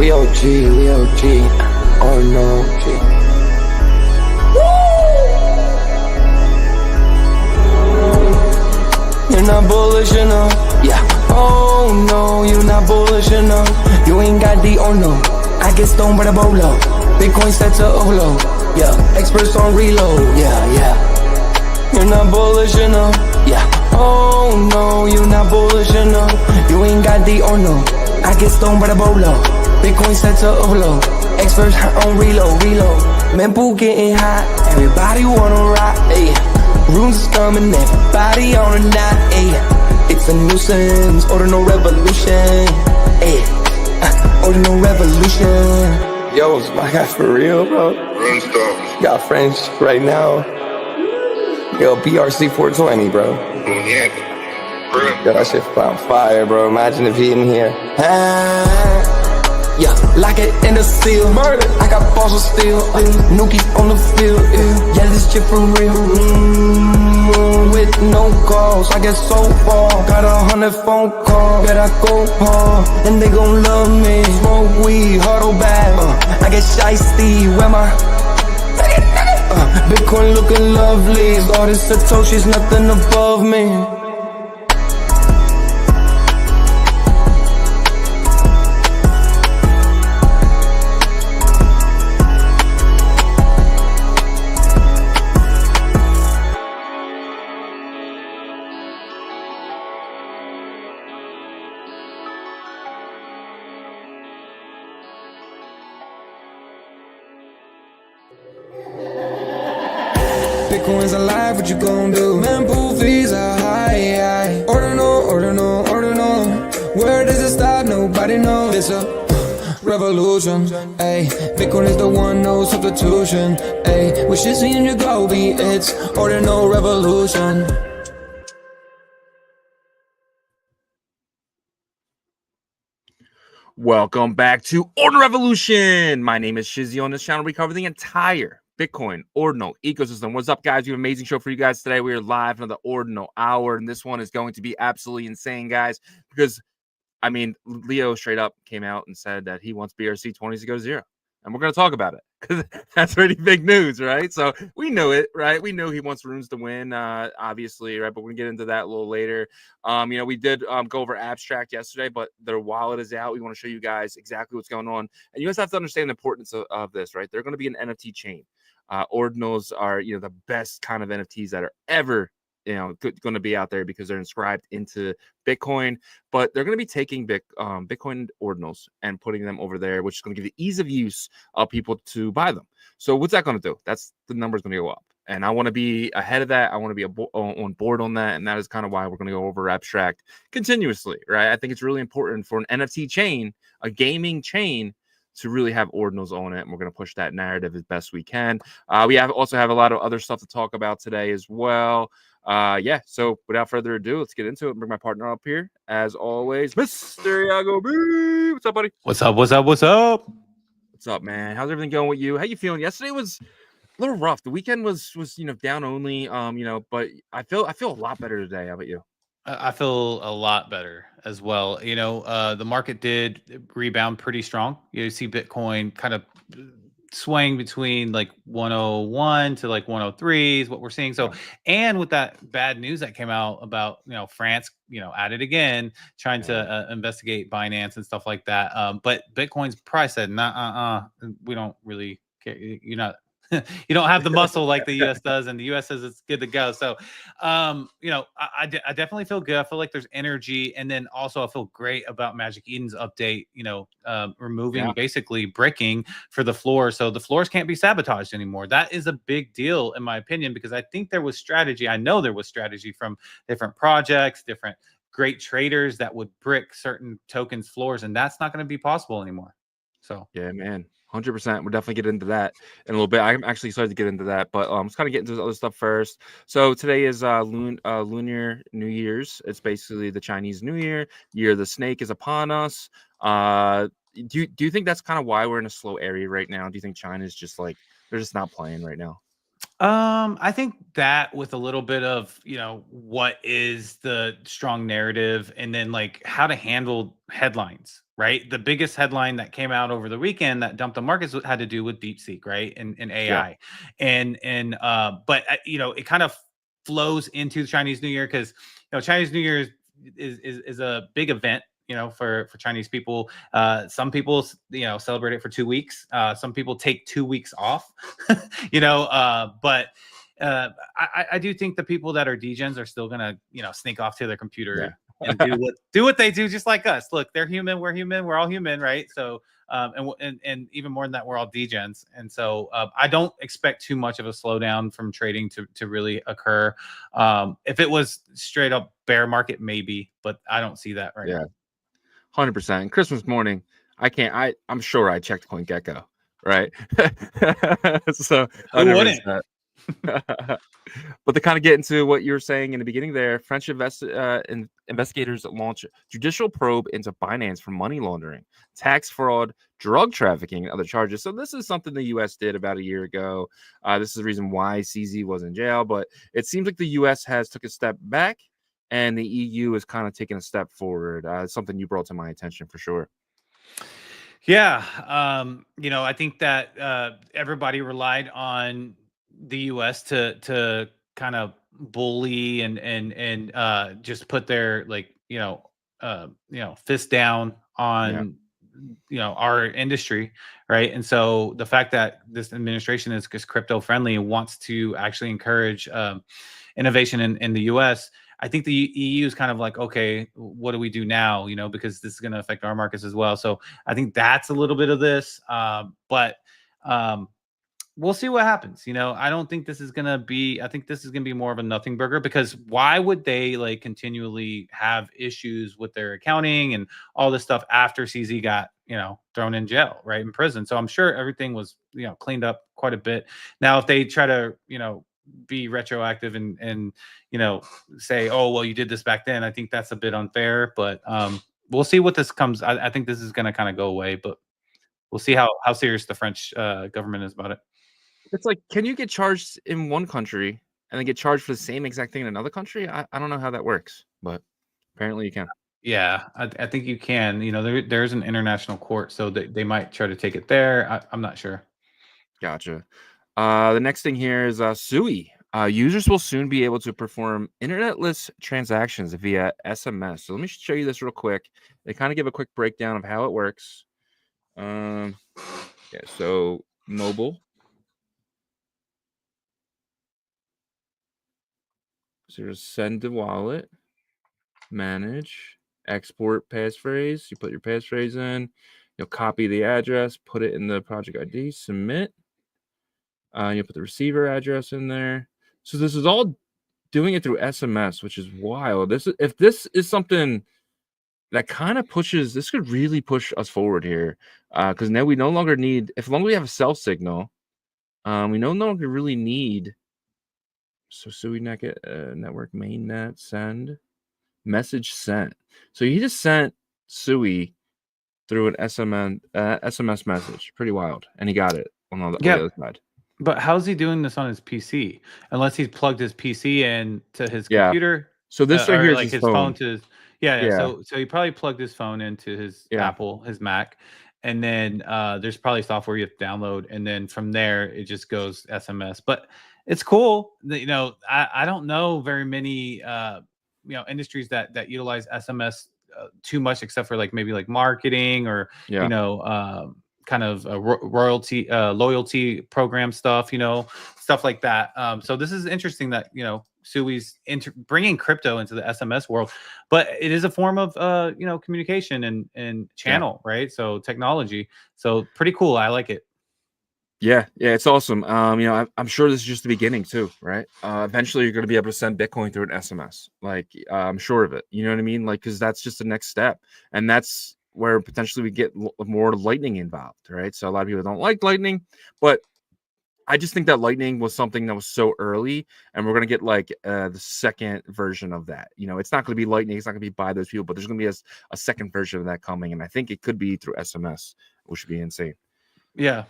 We OG, we OG. Oh no, G. You're not bullish enough. Yeah. Oh no, you're not bullish enough. You ain't got the oh no. I get stoned by the bolo. Bitcoin set to overload. Yeah. Experts on reload. Yeah, yeah. You're not bullish enough. Yeah. Oh no, you're not bullish enough. You ain't got the oh no. I get stoned by the bolo. Bitcoin set to overload. Experts on reload. Mempool getting hot. Everybody wanna rock. Ayy. Runes is coming. Everybody on a knot. Ayy. It's a nuisance. Ordinal Revolution. Ayy. Ordinal Revolution. Yo, it's my guy for real, bro. Got French right now. Yo, BRC 420, bro. Yo, that shit on fire, bro. Imagine if he in here. Yeah, like it in the seal. Murder. I got balls of steel. Nookie on the field. Yeah, this shit for real. With no calls, I get so far. Got 100 phone calls. Bet I go hard, and they gon' love me. Smoke weed, huddle back. I get shiesty. Where my Bitcoin looking lovely. All this Satoshi's nothing above me. Bitcoin's alive, what you gon' do? Mempool fees are high. Ordinal. Where does it stop? Nobody knows. It's a revolution, ayy. Bitcoin is the one, no substitution, ayy. With Shizzy and Yagobi, it's Ordinal Revolution. Welcome back to Ordinal Revolution. My name is Shizzy. On this channel, we cover the entire Bitcoin Ordinal ecosystem. What's up, guys? We have an amazing show for you guys today. We are live on the Ordinal Hour, and this one is going to be absolutely insane, guys, because, I mean, Leo straight up came out and said that he wants BRC 20s to go to zero, and we're going to talk about it because that's pretty big news, right? So we know it, right? We know he wants runes to win, obviously, right? But we're going to get into that a little later. You know, we did go over Abstract yesterday, but their wallet is out. We want to show you guys exactly what's going on, and you guys have to understand the importance of this, right? They're going to be an NFT chain. Ordinals are, you know, the best kind of NFTs that are ever, you know, going to be out there because they're inscribed into Bitcoin, but they're going to be taking Bitcoin Ordinals and putting them over there, which is going to give the ease of use of people to buy them. So what's that going to do? That's the number's going to go up. And I want to be ahead of that. I want to be on board on that. And that is kind of why we're going to go over Abstract continuously, right? I think it's really important for an NFT chain, a gaming chain, to really have ordinals on it, and we're going to push that narrative as best we can. We also have a lot of other stuff to talk about today as well. Yeah, so without further ado, let's get into it and bring my partner up here, as always, Mr. Yagobi. What's up, buddy? What's up, man? How's everything going with you? How you feeling? Yesterday was a little rough. The weekend was you know, down only, you know, but I feel a lot better today. How about you? I feel a lot better as well. You know, the market did rebound pretty strong. You see Bitcoin kind of swaying between like 101 to like 103 is what we're seeing. So, and with that bad news that came out about, you know, France, you know, at it again, trying to investigate Binance and stuff like that. But Bitcoin's price said, nah, we don't really care. You're not. You don't have the muscle like the U.S. does, and the U.S. says it's good to go. So, you know, I definitely feel good. I feel like there's energy, and then also I feel great about Magic Eden's update. You know, removing basically bricking for the floor, so the floors can't be sabotaged anymore. That is a big deal in my opinion, because I think there was strategy. I know there was strategy from different projects, different great traders that would brick certain tokens floors, and that's not going to be possible anymore. So yeah, man. 100%. We'll definitely get into that in a little bit. I'm actually excited to get into that, but let's kind of get into the other stuff first. So today is Lunar New Year's. It's basically the Chinese New Year. Year of the Snake is upon us. Do you think that's kind of why we're in a slow area right now? Do you think China's just like, they're just not playing right now? I think that with a little bit of, you know, what is the strong narrative, and then like how to handle headlines, right? The biggest headline that came out over the weekend that dumped the markets had to do with DeepSeek, right? And AI. But you know, it kind of flows into Chinese New Year because, you know, Chinese New Year is a big event, you know, for Chinese people. Some people, you know, celebrate it for 2 weeks. Some people take 2 weeks off, you know, but I do think the people that are degens are still gonna, you know, sneak off to their computer and do what they do, just like us. Look, they're human, we're human, we're all human, right? So, and even more than that, we're all degens, and so I don't expect too much of a slowdown from trading to really occur. If it was straight up bear market, maybe, but I don't see that right now. 100%. Christmas morning, I'm sure I checked CoinGecko, right? So Who wouldn't? But to kind of get into what you were saying in the beginning there, French investigators launch judicial probe into Binance for money laundering, tax fraud, drug trafficking, and other charges. So this is something the U.S. did about a year ago. This is the reason why CZ was in jail. But it seems like the U.S. has took a step back, and the EU is kind of taking a step forward. Something you brought to my attention for sure. Yeah, you know, I think that everybody relied on the U.S. to kind of bully and just put their, like, fist down on our industry, right? And so the fact that this administration is crypto friendly and wants to actually encourage innovation in the U.S., I think the EU is kind of like, okay, what do we do now? You know, because this is going to affect our markets as well. So I think that's a little bit of this, but we'll see what happens. You know, I don't think this is going to be, I think this is going to be more of a nothing burger, because why would they like continually have issues with their accounting and all this stuff after CZ got, you know, thrown in jail, right, in prison? So I'm sure everything was, you know, cleaned up quite a bit. Now, if they try to, you know, be retroactive and you know, say, oh well, you did this back then, I think that's a bit unfair. But we'll see what this comes. I think this is going to kind of go away, but we'll see how serious the French government is about it. It's like, can you get charged in one country and then get charged for the same exact thing in another country? I don't know how that works, but apparently you can. Yeah, I think you can. You know, there's an international court, so they might try to take it there. I'm not sure. Gotcha. The next thing here is SUI. Users will soon be able to perform internetless transactions via SMS. So let me show you this real quick. They kind of give a quick breakdown of how it works. Yeah, so mobile. So there's send to wallet, manage, export passphrase. You put your passphrase in. You'll copy the address, put it in the project ID, submit. You'll put the receiver address in there. So this is all doing it through SMS, which is wild. If this is something that kind of pushes, this could really push us forward here, because now we no longer need, as long as we have a cell signal, we no longer really need. So SUI network mainnet send message sent. So he just sent SUI through an SMS message. Pretty wild, and he got it on the other side. But how's he doing this on his PC? Unless he's plugged his PC in to his computer. So this right here is like his phone to his, So he probably plugged his phone into his Apple, his Mac, and then there's probably software you have to download, and then from there it just goes SMS. But it's cool. You know, I don't know very many industries that utilize SMS too much, except for like maybe like marketing or you know, kind of loyalty program stuff, you know, stuff like that. So this is interesting that, you know, SUI's bringing crypto into the SMS world, but it is a form of you know, communication and channel, right? So technology. So pretty cool. I like it. Yeah, it's awesome. You know, I'm sure this is just the beginning too, right? Eventually you're going to be able to send Bitcoin through an SMS. Like, I'm sure of it. You know what I mean? Like, because that's just the next step, and that's where potentially we get more Lightning involved, right? So a lot of people don't like Lightning, but I just think that Lightning was something that was so early, and we're going to get like the second version of that. You know, it's not going to be Lightning, it's not going to be by those people, but there's going to be a second version of that coming, and I think it could be through SMS, which would be insane. Yeah.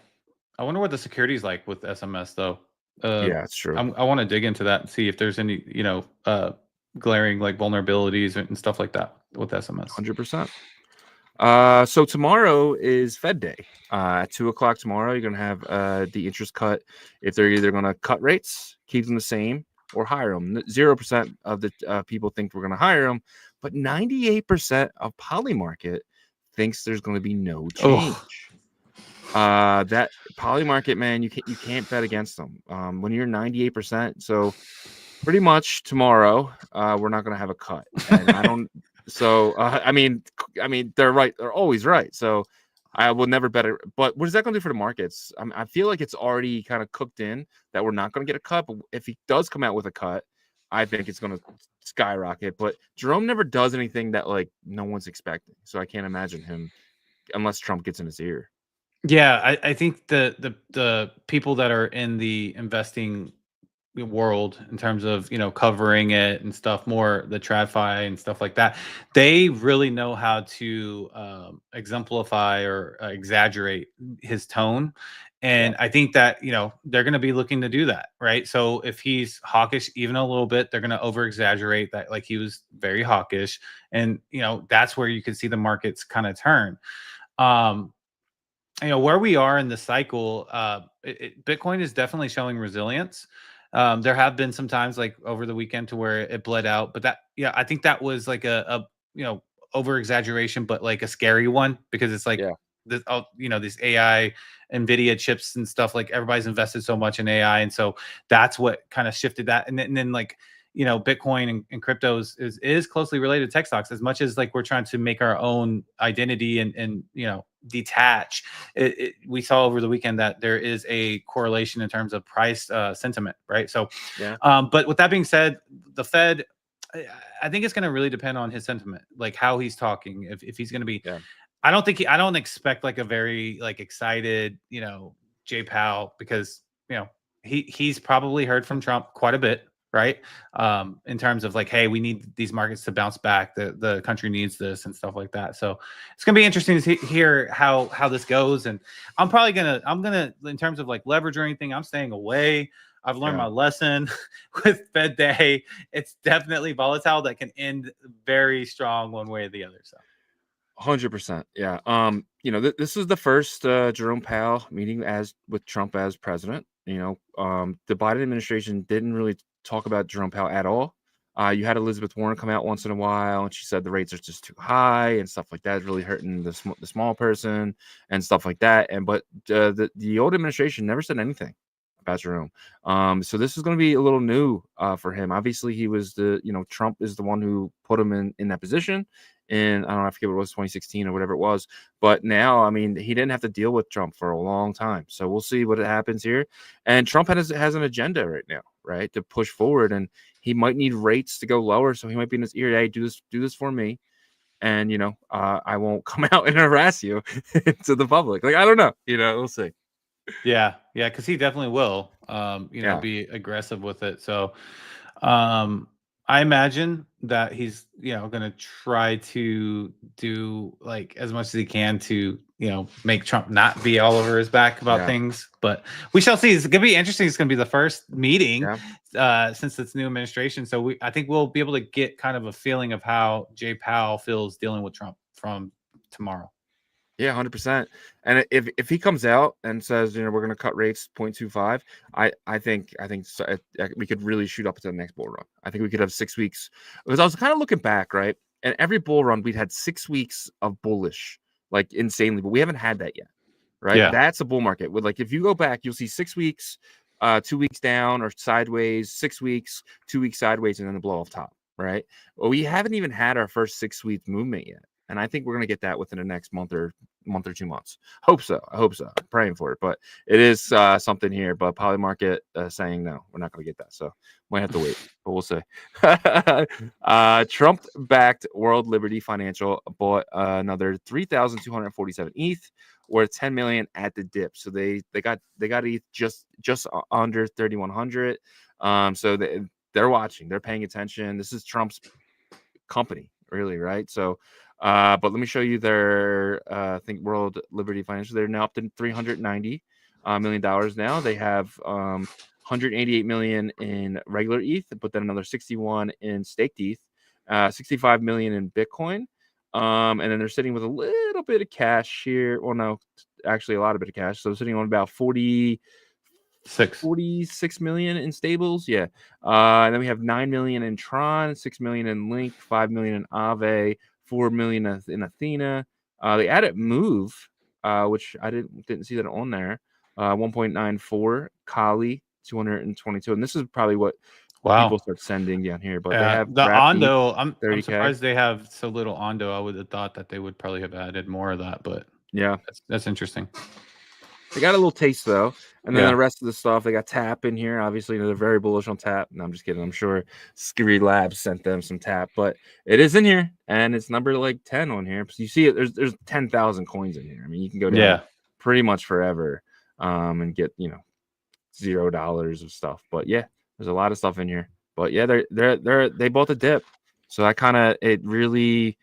I wonder what the security is like with SMS though. Yeah, it's true. I want to dig into that and see if there's any, you know, glaring like vulnerabilities and stuff like that with SMS. 100%. So tomorrow is Fed Day. At 2:00 tomorrow, you're gonna have the interest cut. If they're either gonna cut rates, keep them the same, or hire them. 0% of the people think we're gonna hire them, but 98% of Polymarket thinks there's gonna be no change. That Polymarket, man, you can't bet against them. When you're 98%, so pretty much tomorrow, we're not gonna have a cut, and I don't. So I mean, they're right. They're always right. So I will never bet it. But what is that going to do for the markets? I feel like it's already kind of cooked in that we're not going to get a cut. But if he does come out with a cut, I think it's going to skyrocket. But Jerome never does anything that like no one's expecting. So I can't imagine him unless Trump gets in his ear. Yeah, I think the people that are in the investing world in terms of covering it and stuff, more the TradFi and stuff like that, they really know how to exemplify or exaggerate his tone. And I think that they're going to be looking to do that, right? So if he's hawkish even a little bit, they're going to over exaggerate that, like he was very hawkish, and that's where you can see the markets kind of turn. Where we are in the cycle, Bitcoin is definitely showing resilience. There have been some times like over the weekend to where it bled out, but I think that was like a over exaggeration, but like a scary one, because it's like these AI, NVIDIA chips and stuff, like everybody's invested so much in AI. And so that's what kind of shifted that. And then like, Bitcoin and cryptos is closely related to tech stocks, as much as like we're trying to make our own identity and detach. We saw over the weekend that there is a correlation in terms of price sentiment, right? So, but with that being said, the Fed, I think it's going to really depend on his sentiment, like how he's talking. If he's going to be, I don't expect like a very like excited, Jay Powell, because he's probably heard from Trump quite a bit, right? In terms of like, hey, we need these markets to bounce back. The country needs this and stuff like that. So it's gonna be interesting to hear how this goes. And I'm gonna in terms of like leverage or anything, I'm staying away. I've learned my lesson with Fed Day. It's definitely volatile. That can end very strong one way or the other. So 100%. Yeah. This is the first Jerome Powell meeting with Trump as president. The Biden administration didn't really talk about Jerome Powell at all. You had Elizabeth Warren come out once in a while, and she said the rates are just too high and stuff like that. It's really hurting the small person and stuff like that. But the old administration never said anything about Jerome. So this is going to be a little new for him. Obviously, he was Trump is the one who put him in that position. And I forget what it was, 2016 or whatever it was. But now, I mean, he didn't have to deal with Trump for a long time. So we'll see what happens here. And Trump has an agenda right now, right, to push forward. And he might need rates to go lower. So he might be in his ear, hey, do this for me. And, I won't come out and harass you to the public. Like, I don't know. We'll see. Yeah, because he definitely will, be aggressive with it. So, I imagine that he's, going to try to do like as much as he can to, make Trump not be all over his back about things. But we shall see. It's going to be interesting. It's going to be the first meeting since it's new administration. So I think we'll be able to get kind of a feeling of how Jay Powell feels dealing with Trump from tomorrow. Yeah, 100%. And if he comes out and says, we're going to cut rates 0.25, I think we could really shoot up to the next bull run. I think we could have 6 weeks, because I was kind of looking back, right? And every bull run, we'd had 6 weeks of bullish, like insanely, but we haven't had that yet, right? Yeah. That's a bull market. With like, if you go back, you'll see 6 weeks, 2 weeks down or sideways, 6 weeks, 2 weeks sideways, and then the blow off top, right? Well, we haven't even had our first 6 week movement yet. And I think we're going to get that within the next month or 2 months. Hope so. I hope so. I'm praying for it. But it is something here. But Polymarket saying no, we're not going to get that. So might have to wait. But we'll see. Trump-backed World Liberty Financial bought another 3,247 ETH, worth 10 million at the dip. So they got ETH just under 3,100. So they're watching. They're paying attention. This is Trump's company, really, right? So. But let me show you their, I think World Liberty Financial. They're now up to $390 million now. They have 188 million in regular ETH, but then another 61 in staked ETH, 65 million in Bitcoin, And then they're sitting with a little bit of cash here. Well, no, actually a lot of bit of cash. So sitting on about 46 million in stables. Yeah. And then we have 9 million in Tron, 6 million in Link, 5 million in Aave, 4 million in Athena. They added Move, which I didn't see that on there. 1.94 Kali, 222. And this is probably what people start sending down here. But they have the Ondo. I'm 30K. surprised they have so little Ondo. I would have thought that they would probably have added more of that, but yeah, that's interesting. They got a little taste though, and then the rest of the stuff they got Tap in here. Obviously, they're very bullish on Tap. No, I'm just kidding. I'm sure Skiri Labs sent them some Tap, but it is in here, and it's number like 10 on here. So you see it. There's 10,000 coins in here. I mean, you can go down pretty much forever, and get $0 of stuff. But yeah, there's a lot of stuff in here. But yeah, they both a dip, so that kind of it really,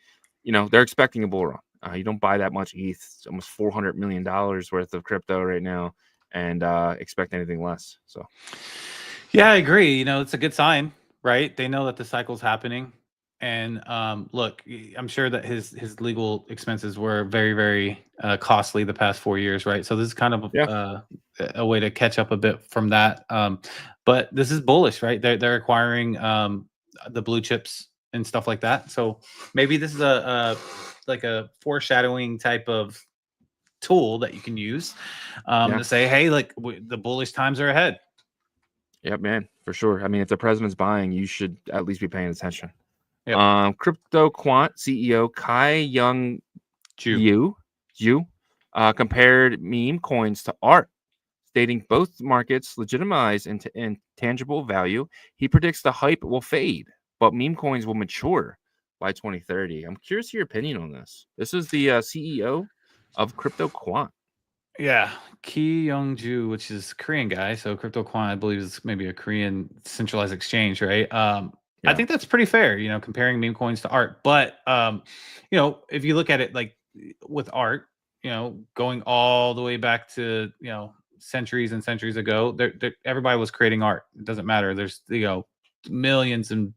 they're expecting a bull run. You don't buy that much ETH. It's almost $400 million worth of crypto right now, and expect anything less. So, yeah, I agree. It's a good sign, right? They know that the cycle's happening, and look, I'm sure that his legal expenses were very, very costly the past 4 years, right? So this is kind of a way to catch up a bit from that. But this is bullish, right? They're acquiring the blue chips and stuff like that. So maybe this is a foreshadowing type of tool that you can use to say, hey, like the bullish times are ahead. Yep, man, for sure. I mean, if the president's buying, you should at least be paying attention. Crypto Quant CEO Kai-Young Yu compared meme coins to art, stating both markets legitimize intangible value. He predicts the hype will fade, but meme coins will mature by 2030. I'm curious your opinion on this. This is the CEO of Crypto Quant. Yeah, Ki Young-ju, which is a Korean guy. So Crypto Quant, I believe, is maybe a Korean centralized exchange, right? I think that's pretty fair, comparing meme coins to art. But if you look at it like with art, going all the way back to centuries and centuries ago, everybody was creating art. It doesn't matter. There's millions and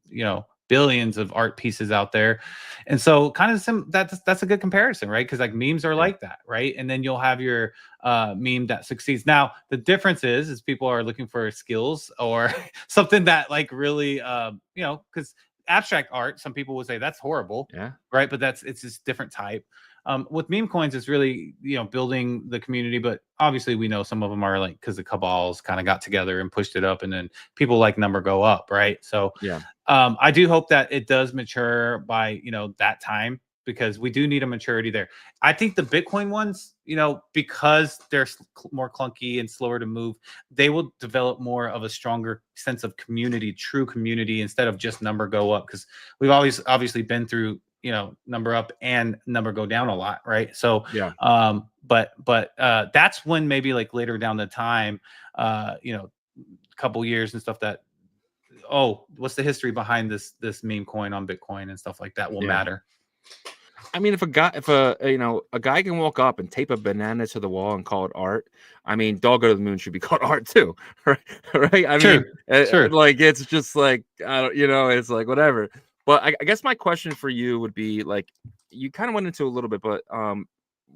billions of art pieces out there, and so kind of that's a good comparison, right? Because like memes are like that, right? And then you'll have your meme that succeeds. Now the difference is people are looking for skills or something that like really because abstract art, some people would say that's horrible, right? But it's just different type. With meme coins, it's really building the community, but obviously we know some of them are like because the cabals kind of got together and pushed it up, and then people like number go up, right? So I do hope that it does mature by that time, because we do need a maturity there. I think the Bitcoin ones, because they're more clunky and slower to move, they will develop more of a stronger sense of community, true community, instead of just number go up, because we've always obviously been through number up and number go down a lot, right? So but that's when maybe like later down the time, couple years and stuff, that what's the history behind this meme coin on Bitcoin and stuff like that will matter. I mean, if a guy can walk up and tape a banana to the wall and call it art, I mean, Dog Go to the Moon should be called art too, right? I mean, like it's just like it's like whatever. But I guess my question for you would be, like, you kind of went into a little bit, but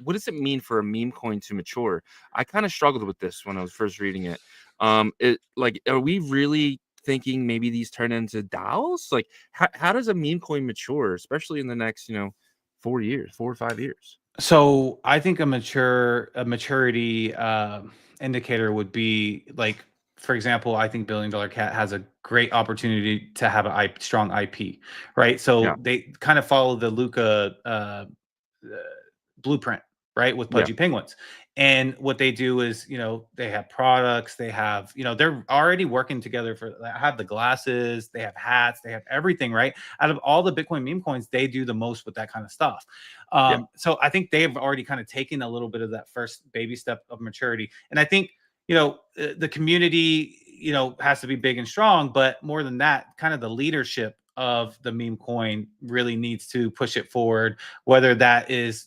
what does it mean for a meme coin to mature? I kind of struggled with this when I was first reading it. Are we really thinking maybe these turn into DAOs? Like, how does a meme coin mature, especially in the next 4 or 5 years? So I think a maturity indicator would be like, for example, I think Billion Dollar Cat has a great opportunity to have a strong IP, right? So they kind of follow the Luca blueprint, right, with Pudgy Penguins. And what they do is, they have products, they have, they're already working together have the glasses, they have hats, they have everything, right? Out of all the Bitcoin meme coins, they do the most with that kind of stuff. So I think they've already kind of taken a little bit of that first baby step of maturity. And I think, the community, has to be big and strong, but more than that, kind of the leadership of the meme coin really needs to push it forward, whether that is,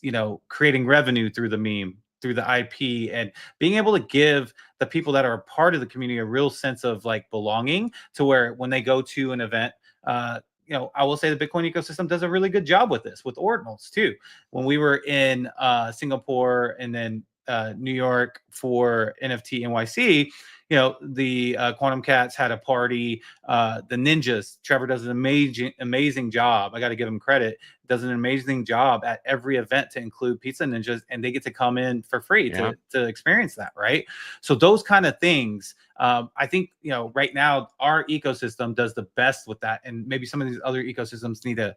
creating revenue through the meme, through the IP, and being able to give the people that are a part of the community a real sense of like belonging, to where when they go to an event, I will say the Bitcoin ecosystem does a really good job with this, with Ordinals too. When we were in Singapore and then New York for NFT NYC, the Quantum Cats had a party. The Ninjas, Trevor does an amazing job. I got to give him credit. Does an amazing job at every event to include Pizza Ninjas, and they get to come in for free to experience that, right? So those kind of things, I think, right now our ecosystem does the best with that, and maybe some of these other ecosystems need to,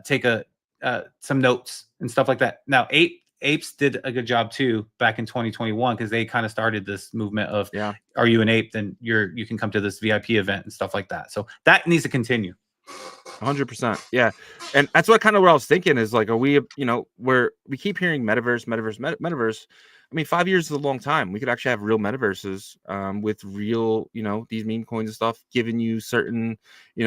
take some notes and stuff like that. Now, Apes did a good job too back in 2021 because they kind of started this movement of, are you an ape? Then you can come to this VIP event and stuff like that. So that needs to continue. 100%. Yeah. And that's what kind of what I was thinking is like, are we, where we keep hearing metaverse. I mean, 5 years is a long time. We could actually have real metaverses with real, these meme coins and stuff, giving you certain,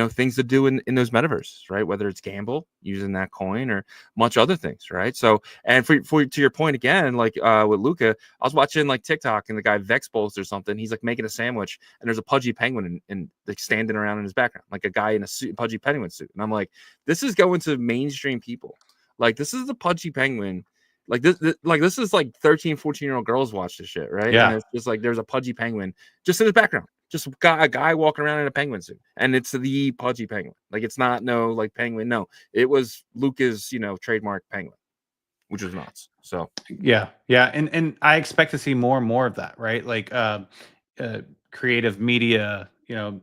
things to do in those metaverses, right? Whether it's gamble using that coin or much other things, right? So, and for to your point again, like with Luca, I was watching like TikTok and the guy Vex Bowls or something. He's like making a sandwich and there's a pudgy penguin and like standing around in his background, like a guy in a pudgy penguin suit. And I'm like, this is going to mainstream people. Like this is the pudgy penguin. Like this is like 13, 14-year-old girls watch this shit, right? Yeah. And it's just like there's a pudgy penguin just in his background. Just a guy walking around in a penguin suit. And it's the pudgy penguin. Like it's not like penguin. No, it was Luca's, trademark penguin, which was nuts. So yeah. And I expect to see more and more of that, right? Like creative media,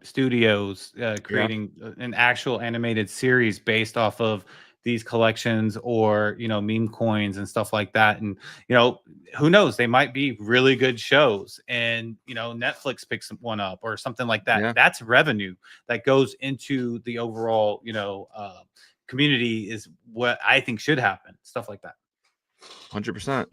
studios creating an actual animated series based off of these collections or meme coins and stuff like that. And who knows, they might be really good shows and Netflix picks one up or something like that. That's revenue that goes into the overall community, is what I think should happen. Stuff like that. 100%.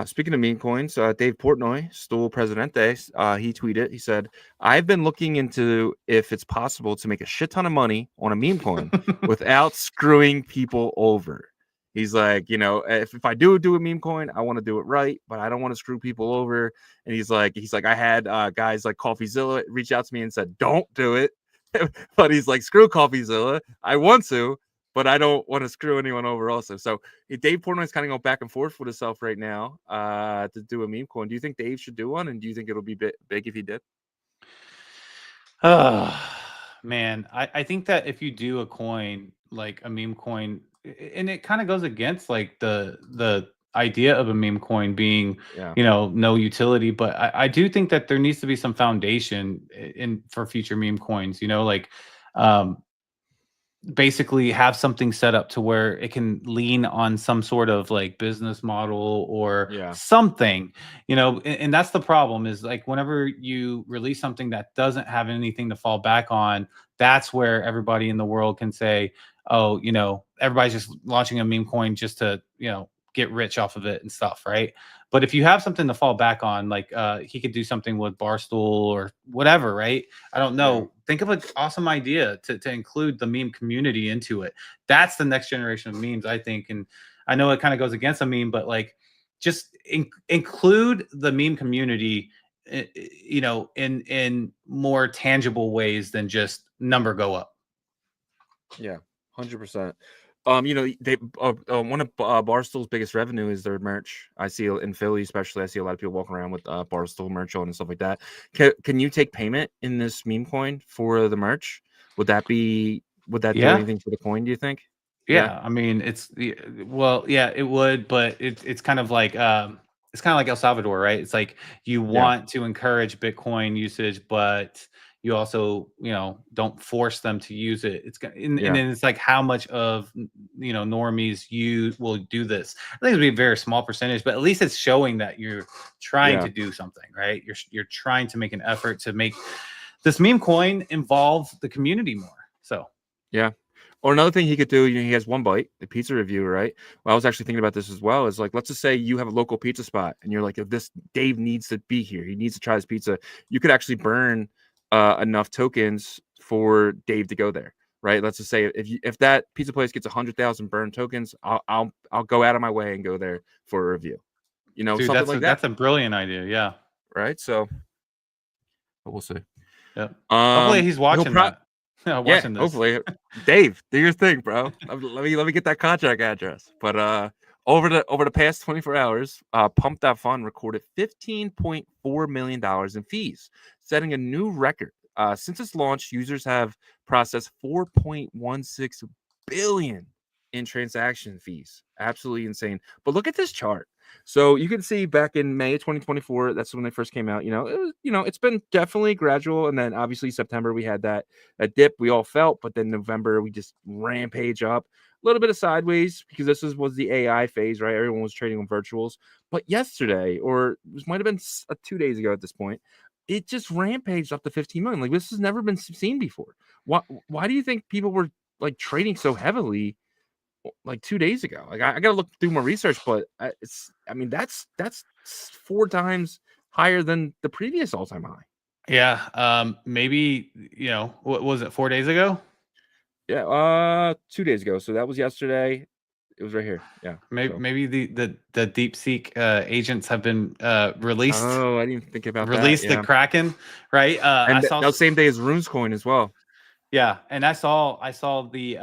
Speaking of meme coins, Dave Portnoy, Stool Presidente, he tweeted, he said, I've been looking into if it's possible to make a shit ton of money on a meme coin without screwing people over. He's like, if I do a meme coin, I want to do it right, but I don't want to screw people over. And he's like, I had guys like CoffeeZilla reach out to me and said, don't do it. But he's like, screw CoffeeZilla. I want to, but I don't want to screw anyone over also. So Dave Portnoy is kind of going back and forth with himself right now to do a meme coin. Do you think Dave should do one? And do you think it'll be big if he did? Oh, man. I think that if you do a coin, like a meme coin, and it kind of goes against like the idea of a meme coin being, no utility. But I do think that there needs to be some foundation for future meme coins, basically have something set up to where it can lean on some sort of like business model or something, and that's the problem, is like whenever you release something that doesn't have anything to fall back on, that's where everybody in the world can say, oh, everybody's just launching a meme coin just to, get rich off of it and stuff, right? But if you have something to fall back on, like he could do something with Barstool or whatever, right? I don't know. Think of an awesome idea to include the meme community into it. That's the next generation of memes, I think. And I know it kind of goes against a meme, but like just include the meme community, in more tangible ways than just number go up. Yeah, 100%. They one of Barstool's biggest revenue is their merch. I see in Philly, especially, I see a lot of people walking around with Barstool merch on and stuff like that. Can you take payment in this meme coin for the merch? Would that do anything for the coin, do you think? Yeah. I mean, it would, but it's kind of like it's kind of like El Salvador, right? It's like you want to encourage Bitcoin usage, but you also, don't force them to use it. And then it's like how much of, normies will do this. I think it'll be a very small percentage, but at least it's showing that you're trying to do something, right? You're trying to make an effort to make this meme coin involve the community more. So, yeah. Or another thing he could do, he has One Bite, the pizza review, right? Well, I was actually thinking about this as well. Is like, let's just say you have a local pizza spot and you're like, if this Dave needs to be here, he needs to try this pizza. You could actually burn enough tokens for Dave to go there, right? Let's just say if that pizza place gets 100,000 burn tokens, I'll go out of my way and go there for a review. Dude, something like that. That's a brilliant idea. Yeah. Right. So we'll see. Yep. Hopefully he's watching that. watching this. Hopefully, Dave, do your thing, bro. Let me get that contract address. But over the past 24 hours, Pump.Fun recorded $15.4 million in fees, setting a new record. Since its launch, users have processed 4.16 billion in transaction fees. Absolutely insane. But look at this chart. So you can see back in May of 2024, that's when they first came out. It's been definitely gradual, and then obviously September we had that dip we all felt, but then November we just rampage up. A little bit of sideways because this was the AI phase, right? Everyone was trading on virtuals. But yesterday, or this might have been 2 days ago at this point, it just rampaged up to 15 million. Like, this has never been seen before. Why do you think people were like trading so heavily like 2 days ago? Like, I gotta look through more research, but that's 4 times higher than the previous all-time high. Yeah. Maybe, what was it, 4 days ago? Yeah, 2 days ago. So that was yesterday. It was right here. Yeah. Maybe the DeepSeek agents have been released. Oh, I didn't think about released that. Yeah. the Kraken, right? And I saw that was same day as Runes Coin as well. Yeah, and I saw the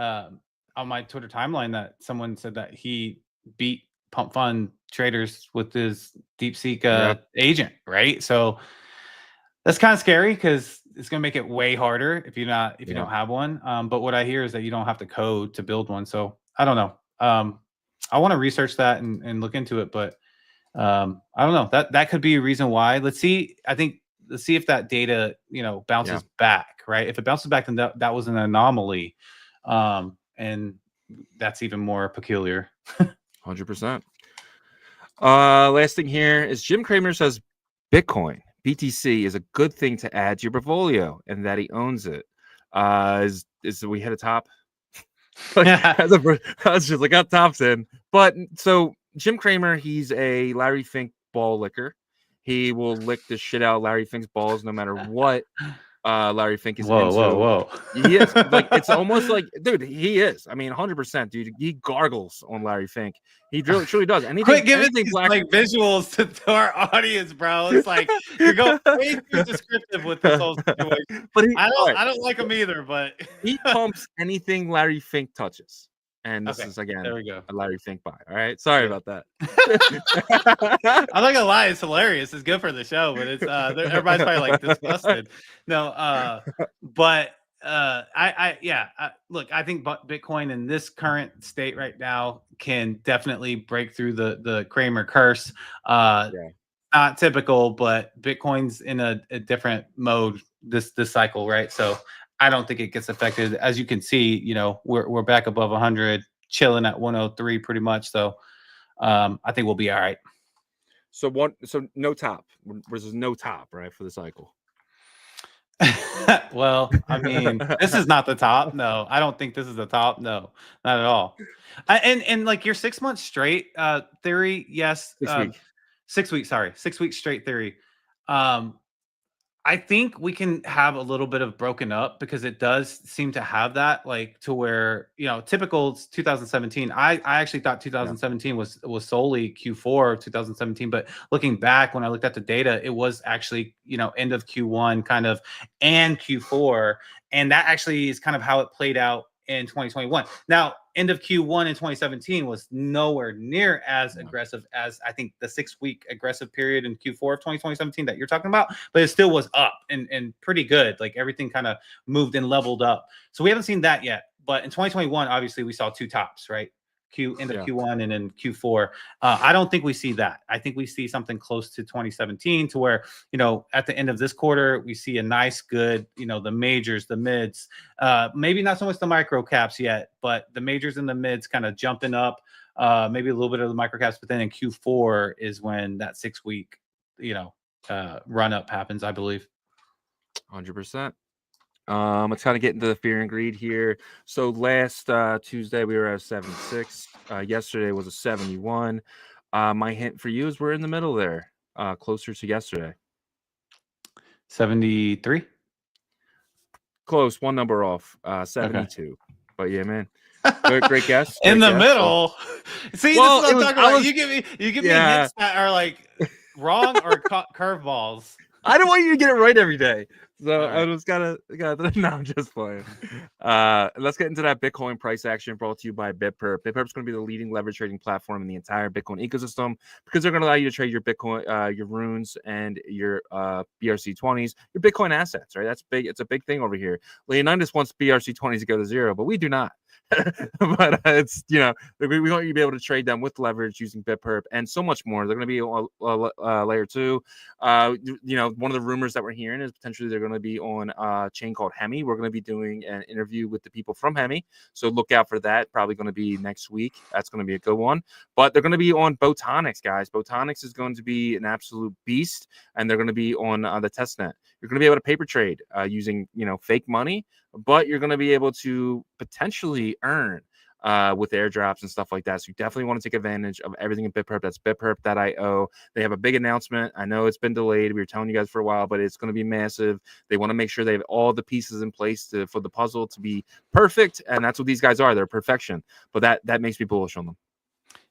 on my Twitter timeline that someone said that he beat Pump Fund traders with his DeepSeek agent, right? So that's kind of scary because it's going to make it way harder if you don't have one. But what I hear is that you don't have to code to build one. So I don't know. I want to research that and look into it, but I don't know. That could be a reason why. Let's see if that data bounces back, right? If it bounces back, then that was an anomaly, and that's even more peculiar. 100%. Last thing here is Jim Kramer says Bitcoin BTC is a good thing to add to your portfolio, and that he owns it. Is we hit a top? I was just like, got tops in. But so Jim Kramer, he's a Larry Fink ball licker. He will lick the shit out of Larry Fink's balls no matter what Larry Fink is into. Whoa. He is. Like, it's almost like, dude, he is. I mean, 100%, dude. He gargles on Larry Fink. He truly does. Quit giving these like visuals to our audience, bro. It's like you're going way too descriptive with this whole situation. But I don't like him either. But he pumps anything Larry Fink touches. And this is, again, there we go. A Larry Fink buy. All right. Sorry about that. I'm not gonna lie, it's hilarious. It's good for the show, but it's everybody's probably like disgusted. No, but look, I think Bitcoin in this current state right now can definitely break through the Kramer curse. Not typical, but Bitcoin's in a different mode this cycle, right? So I don't think it gets affected. As you can see, we're back above 100, chilling at 103 pretty much. So I think we'll be all right. So no top versus no top, right, for the cycle. Well, I mean, this is not the top. No, I don't think this is the top. No, not at all. And like your 6 months straight theory, yes. 6 weeks. 6 weeks straight theory. I think we can have a little bit of broken up because it does seem to have that, like, to where, typical 2017. I actually thought 2017 was solely Q4 of 2017, but looking back when I looked at the data, it was actually, end of Q1 kind of and Q4. And that actually is kind of how it played out in 2021. Now, end of Q1 in 2017 was nowhere near as aggressive as I think the 6 week aggressive period in Q4 of 2017 that you're talking about, but it still was up and pretty good. Like, everything kind of moved and leveled up. So we haven't seen that yet. But in 2021, obviously we saw two tops, right? End of Q1 and then Q4. I don't think we see that. I think we see something close to 2017 to where, at the end of this quarter, we see a nice, good, the majors, the mids, maybe not so much the micro caps yet, but the majors and the mids kind of jumping up, maybe a little bit of the micro caps, but then in Q4 is when that 6 week, run up happens, I believe. 100%. Let's kind of get into the fear and greed here. So last Tuesday we were at 76. Yesterday was a 71. My hint for you is we're in the middle there, closer to yesterday. 73. Close, one number off. 72. Okay. But yeah, man, great guess. In the middle. See, well, this is what I'm talking about. You give me hints that are like wrong or curveballs. I don't want you to get it right every day. So All right. I just gotta no, I'm just playing. Let's get into that Bitcoin price action brought to you by BitPerp. BitPerp is going to be the leading leverage trading platform in the entire Bitcoin ecosystem because they're going to allow you to trade your Bitcoin, your runes, and your BRC20s, your Bitcoin assets. Right, that's big. It's a big thing over here. Leonidas wants BRC20s to go to zero, but we do not. But it's we want you to be able to trade them with leverage using BitPerp and so much more. They're going to be layer 2. One of the rumors that we're hearing is potentially they're going to be on a chain called Hemi. We're going to be doing an interview with the people from Hemi, so look out for that. Probably going to be next week. That's going to be a good one. But they're going to be on Botonics, guys. Botonics is going to be an absolute beast, and they're going to be on the testnet. You're going to be able to paper trade using fake money, but you're going to be able to potentially earn with airdrops and stuff like that. So you definitely want to take advantage of everything in BitPerp. That's bitperp.io. They have a big announcement. I know it's been delayed. We were telling you guys for a while, but it's going to be massive. They want to make sure they have all the pieces in place for the puzzle to be perfect. And that's what these guys are. They're perfection. But that makes me bullish on them.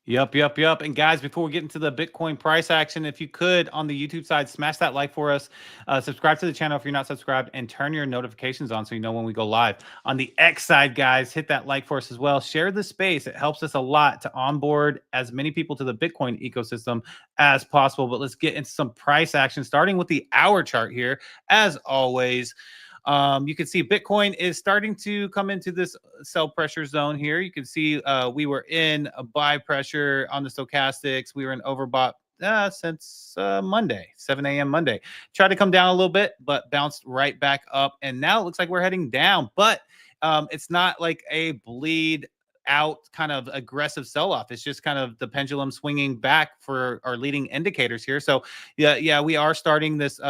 Yep. And guys, before we get into the Bitcoin price action, if you could on the YouTube side, smash that like for us, subscribe to the channel if you're not subscribed, and turn your notifications on so you know when we go live. On the X side, guys, hit that like for us as well. Share the space. It helps us a lot to onboard as many people to the Bitcoin ecosystem as possible. But let's get into some price action, starting with the hour chart here, as always. You can see Bitcoin is starting to come into this sell pressure zone here. You can see we were in a buy pressure on the stochastics. We were in overbought since Monday, 7 a.m. Monday. Tried to come down a little bit, but bounced right back up. And now it looks like we're heading down. But it's not like a bleed out kind of aggressive sell-off. It's just kind of the pendulum swinging back for our leading indicators here. So yeah, we are starting this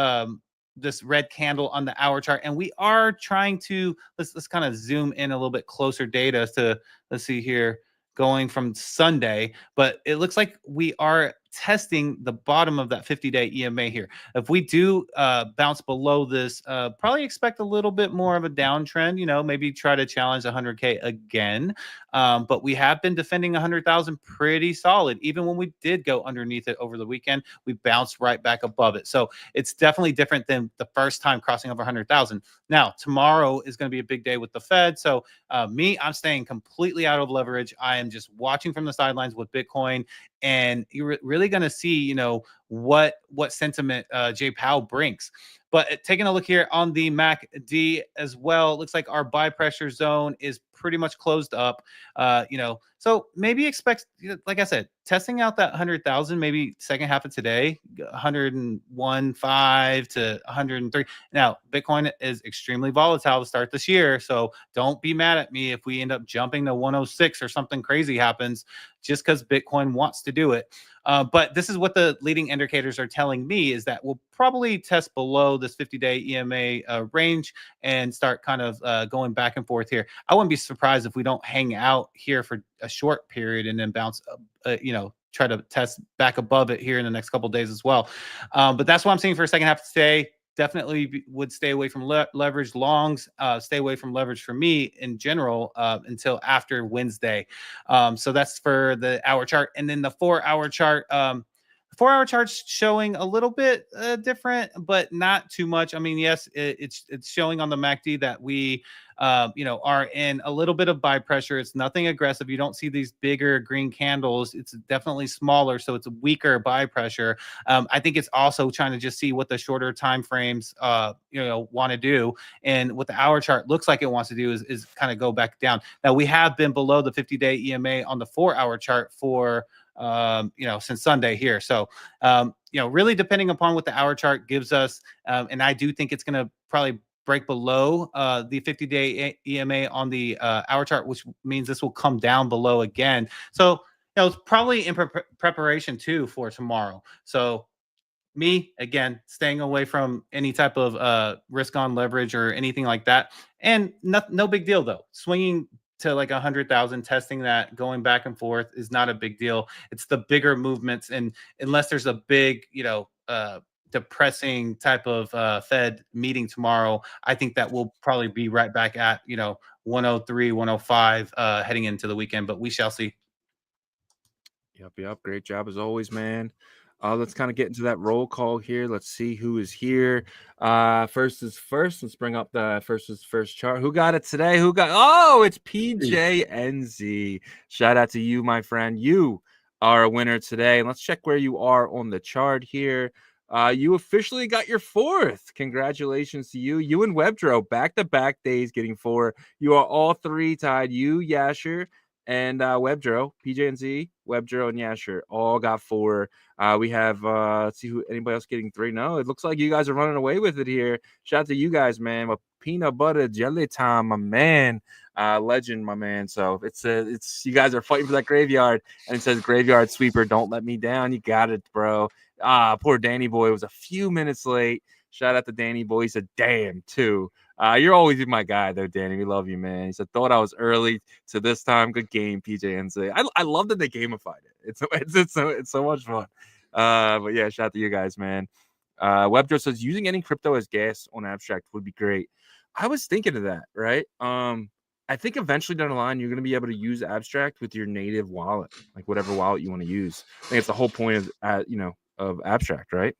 this red candle on the hour chart, and we are trying to let's kind of zoom in a little bit closer data to, let's see here, going from Sunday, but it looks like we are testing the bottom of that 50-day EMA here. If we do bounce below this, probably expect a little bit more of a downtrend, maybe try to challenge 100K again. But we have been defending 100,000 pretty solid. Even when we did go underneath it over the weekend, we bounced right back above it. So it's definitely different than the first time crossing over 100,000. Now, tomorrow is going to be a big day with the Fed. So I'm staying completely out of leverage. I am just watching from the sidelines with Bitcoin, and you're really going to see, what sentiment Jay Powell brings. But taking a look here on the MACD as well, looks like our buy pressure zone is pretty much closed up. So maybe expect, like I said, testing out that 100,000, maybe second half of today, 101.5 to 103. Now, Bitcoin is extremely volatile to start this year, so don't be mad at me if we end up jumping to 106 or something crazy happens just because Bitcoin wants to do it. But this is what the leading indicators are telling me, is that we'll probably test below this 50-day EMA range and start kind of going back and forth here. I wouldn't be surprised if we don't hang out here for a short period and then bounce, try to test back above it here in the next couple of days as well. But that's what I'm seeing for a second half of today. Definitely would stay away from leverage longs, stay away from leverage for me in general until after Wednesday. So that's for the hour chart. And then the 4-hour chart, the 4-hour chart's showing a little bit different, but not too much. I mean, yes, it's showing on the MACD that we are in a little bit of buy pressure. It's nothing aggressive. You don't see these bigger green candles. It's definitely smaller, so it's a weaker buy pressure. I think it's also trying to just see what the shorter time frames want to do, and what the hour chart looks like it wants to do is kind of go back down. Now, we have been below the 50-day EMA on the 4-hour chart for since Sunday here. So really depending upon what the hour chart gives us, and I do think it's going to probably break below the 50-day EMA on the hour chart, which means this will come down below again. So it's probably in preparation too for tomorrow. So me, again, staying away from any type of risk on leverage or anything like that. And no big deal though. Swinging to like 100,000, testing that, going back and forth is not a big deal. It's the bigger movements, and unless there's a big, depressing type of Fed meeting tomorrow, I think that we'll probably be right back at 103, 105 heading into the weekend. But we shall see. Yep. Great job as always, man. Let's kind of get into that roll call here. Let's see who is here. First is first. Let's bring up the first is first chart. Who got it today? Who got? Oh, it's PJNZ. Shout out to you, my friend. You are a winner today. Let's check where you are on the chart here. You officially got your 4th. Congratulations to you. You and Webdro, back-to-back days getting 4. You are all 3 tied. You, Yasher, and Webdro, PJNZ, Webdro, and Yasher all got 4. We have let's see who anybody else getting 3. No, it looks like you guys are running away with it here. Shout out to you guys, man. A peanut butter jelly time, my man. Legend, my man. So it's you guys are fighting for that graveyard, and it says graveyard sweeper, don't let me down. You got it, bro. Poor Danny boy was a few minutes late. Shout out to Danny boy. He said, damn, too. You're always my guy, though, Danny. We love you, man. He said, thought I was early to this time. Good game, PJNZ. I love that they gamified it. It's so much fun. But yeah, shout out to you guys, man. Webdro says, using any crypto as gas on Abstract would be great. I was thinking of that, right? I think eventually down the line, you're going to be able to use Abstract with your native wallet, like whatever wallet you want to use. I think it's the whole point of Abstract, right?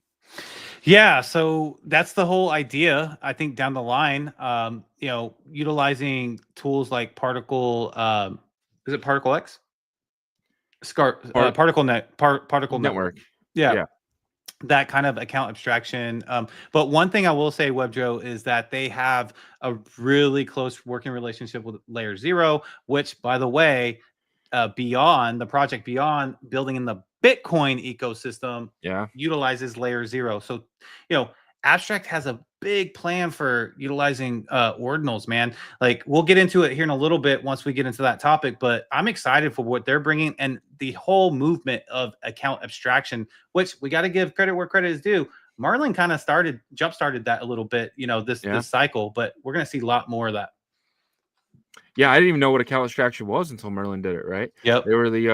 Yeah, so that's the whole idea. I think down the line, utilizing tools like Particle, is it Particle X? Particle Network. Yeah. That kind of account abstraction. But one thing I will say, Webdro, is that they have a really close working relationship with Layer 0, which, by the way, Beyond the project Beyond building in the Bitcoin ecosystem, utilizes Layer 0. So, Abstract has a big plan for utilizing ordinals, man. Like, we'll get into it here in a little bit once we get into that topic, but I'm excited for what they're bringing and the whole movement of account abstraction, which we got to give credit where credit is due. Marlin kind of jump-started that a little bit, this cycle, but we're going to see a lot more of that. Yeah, I didn't even know what account abstraction was until Merlin did it, right? Yep. They were the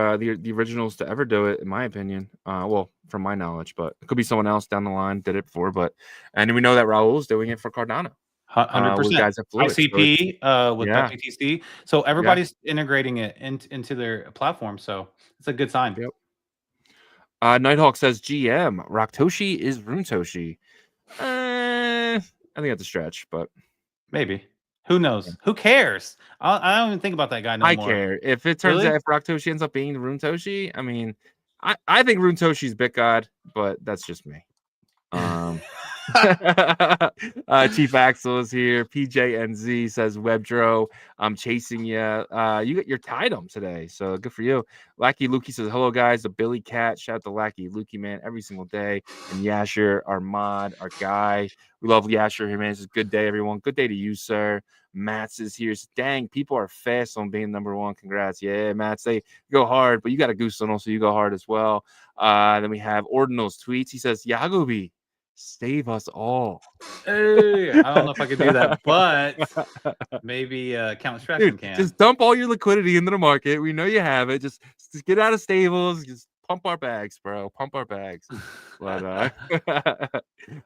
originals to ever do it, in my opinion. Well, from my knowledge, but it could be someone else down the line did it before. And we know that Raul's doing it for Cardano. 100%. Guys at Fluid, ICP with BTC. So everybody's integrating it into their platform. So it's a good sign. Yep. Nighthawk says GM Raktoshi is Runetoshi. I think that's a stretch, but maybe. Who knows? Who cares? I don't even think about that guy no more. I care. If it turns out if Raktoshi ends up being the Runetoshi, I mean, I think Runetoshi's BitGod, but that's just me. Chief Axel is here. PJNZ says, Webdro, I'm chasing you. You're tied them today, so good for you. Lackey Lukey says, hello, guys. The Billy Cat. Shout out to Lackey Lukey, man, every single day. And Yasher, our mod, our guy. We love Yasher here, man. It's a good day, everyone. Good day to you, sir. Mats is here. Dang, people are fast on being #1. Congrats. Yeah, Mats, they go hard, but you got a goose tunnel, so you go hard as well. Then we have Ordinals tweets. He says, Yagobi, save us all. Hey, I don't know if I could do that, but maybe account abstraction can. Just dump all your liquidity into the market. We know you have it. Just get out of stables. Just pump our bags, bro. Pump our bags. But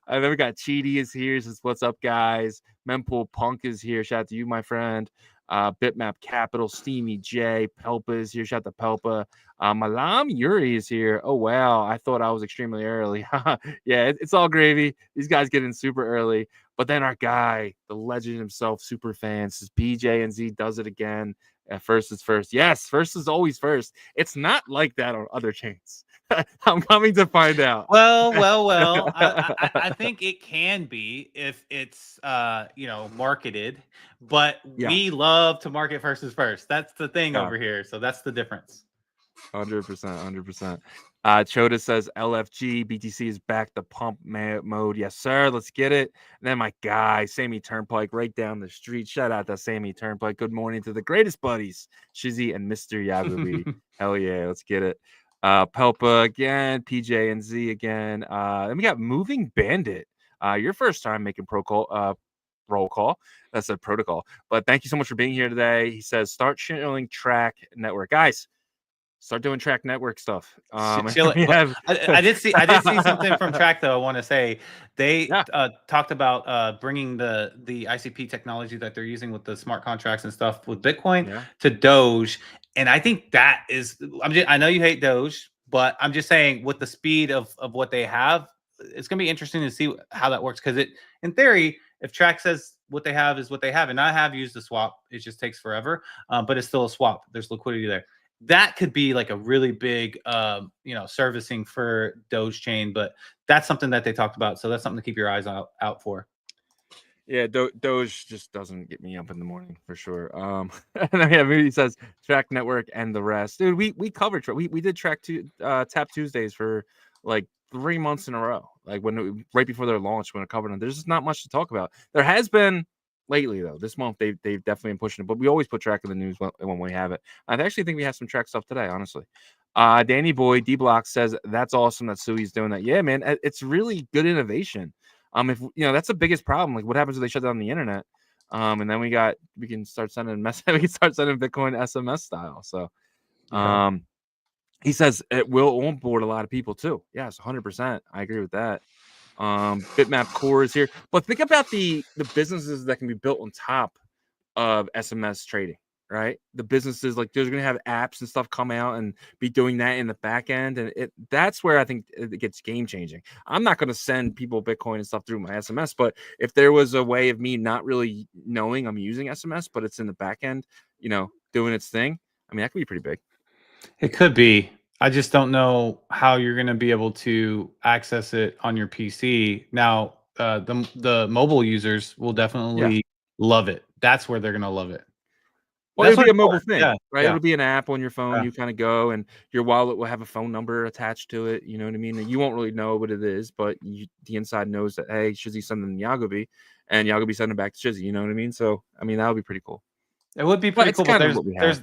and then we got Cheaty is here. Says, what's up, guys? Mempool Punk is here. Shout out to you, my friend. Bitmap Capital, Steamy J, Pelpa is here. Shout out to Pelpa. Malam Yuri is here. Oh, wow. I thought I was extremely early. Yeah, it's all gravy. These guys get in super early. But then our guy, the legend himself, super fan, says PJNZ does it again. First is first. Yes, first is always first. It's not like that on other chains. I'm coming to find out. Well. I think it can be if it's marketed, but we love to market first is first. That's the thing over here. So that's the difference. 100%. Chota says LFG BTC is back to pump mode. Yes, sir. Let's get it. And then my guy, Sammy Turnpike, right down the street. Shout out to Sammy Turnpike. Good morning to the greatest buddies, Shizzy and Mr. Yagobi. Hell yeah, let's get it. Pelpa again, PJ and Z again. Then we got Moving Bandit. Your first time making roll call. That's a protocol. But thank you so much for being here today. He says, start showing Track Network. Guys, start doing Track Network stuff. I did see something from Track, though. I want to say they talked about bringing the ICP technology that they're using with the smart contracts and stuff with Bitcoin to Doge. And I think that is, I know you hate Doge, But I'm just saying, with the speed of what they have, it's going to be interesting to see how that works. Because in theory, if Track says what they have is what they have, and I have used the swap, it just takes forever, but it's still a swap. There's liquidity there. That could be like a really big, servicing for Doge chain. But that's something that they talked about. So that's something to keep your eyes out for. Yeah, Doge just doesn't get me up in the morning for sure. And then he says Track Network and the rest. Dude, we covered we did Tap Tuesdays for like 3 months in a row. Like right before their launch when I covered them. There's just not much to talk about. There has been lately though. This month they've definitely been pushing it, but we always put Track in the news when we have it. I actually think we have some Track stuff today, honestly. Danny Boy D Block says that's awesome that Sui's doing that. Yeah, man, it's really good innovation. If that's the biggest problem. Like, what happens if they shut down the internet? And then we can start sending Bitcoin SMS style. So, he says it will onboard a lot of people too. Yes, 100%. I agree with that. Bitmap Core is here, but think about the businesses that can be built on top of SMS trading. Right, the businesses like there's going to have apps and stuff come out and be doing that in the back end, and that's where I think it gets game changing. I'm not going to send people Bitcoin and stuff through my SMS, but if there was a way of me not really knowing I'm using SMS, but it's in the back end, doing its thing, I mean that could be pretty big. It could be. I just don't know how you're going to be able to access it on your PC. Now, the mobile users will definitely love it. That's where they're going to love it. Well, it'll be a mobile thing, right? Yeah. It'll be an app on your phone. You kind of go, and your wallet will have a phone number attached to it. You know what I mean? And you won't really know what it is, but the inside knows that, hey, Shizzy's sending Yagobi, and Yagobi sending back to Shizzy. You know what I mean? So, I mean, that would be pretty cool. It would be pretty cool, but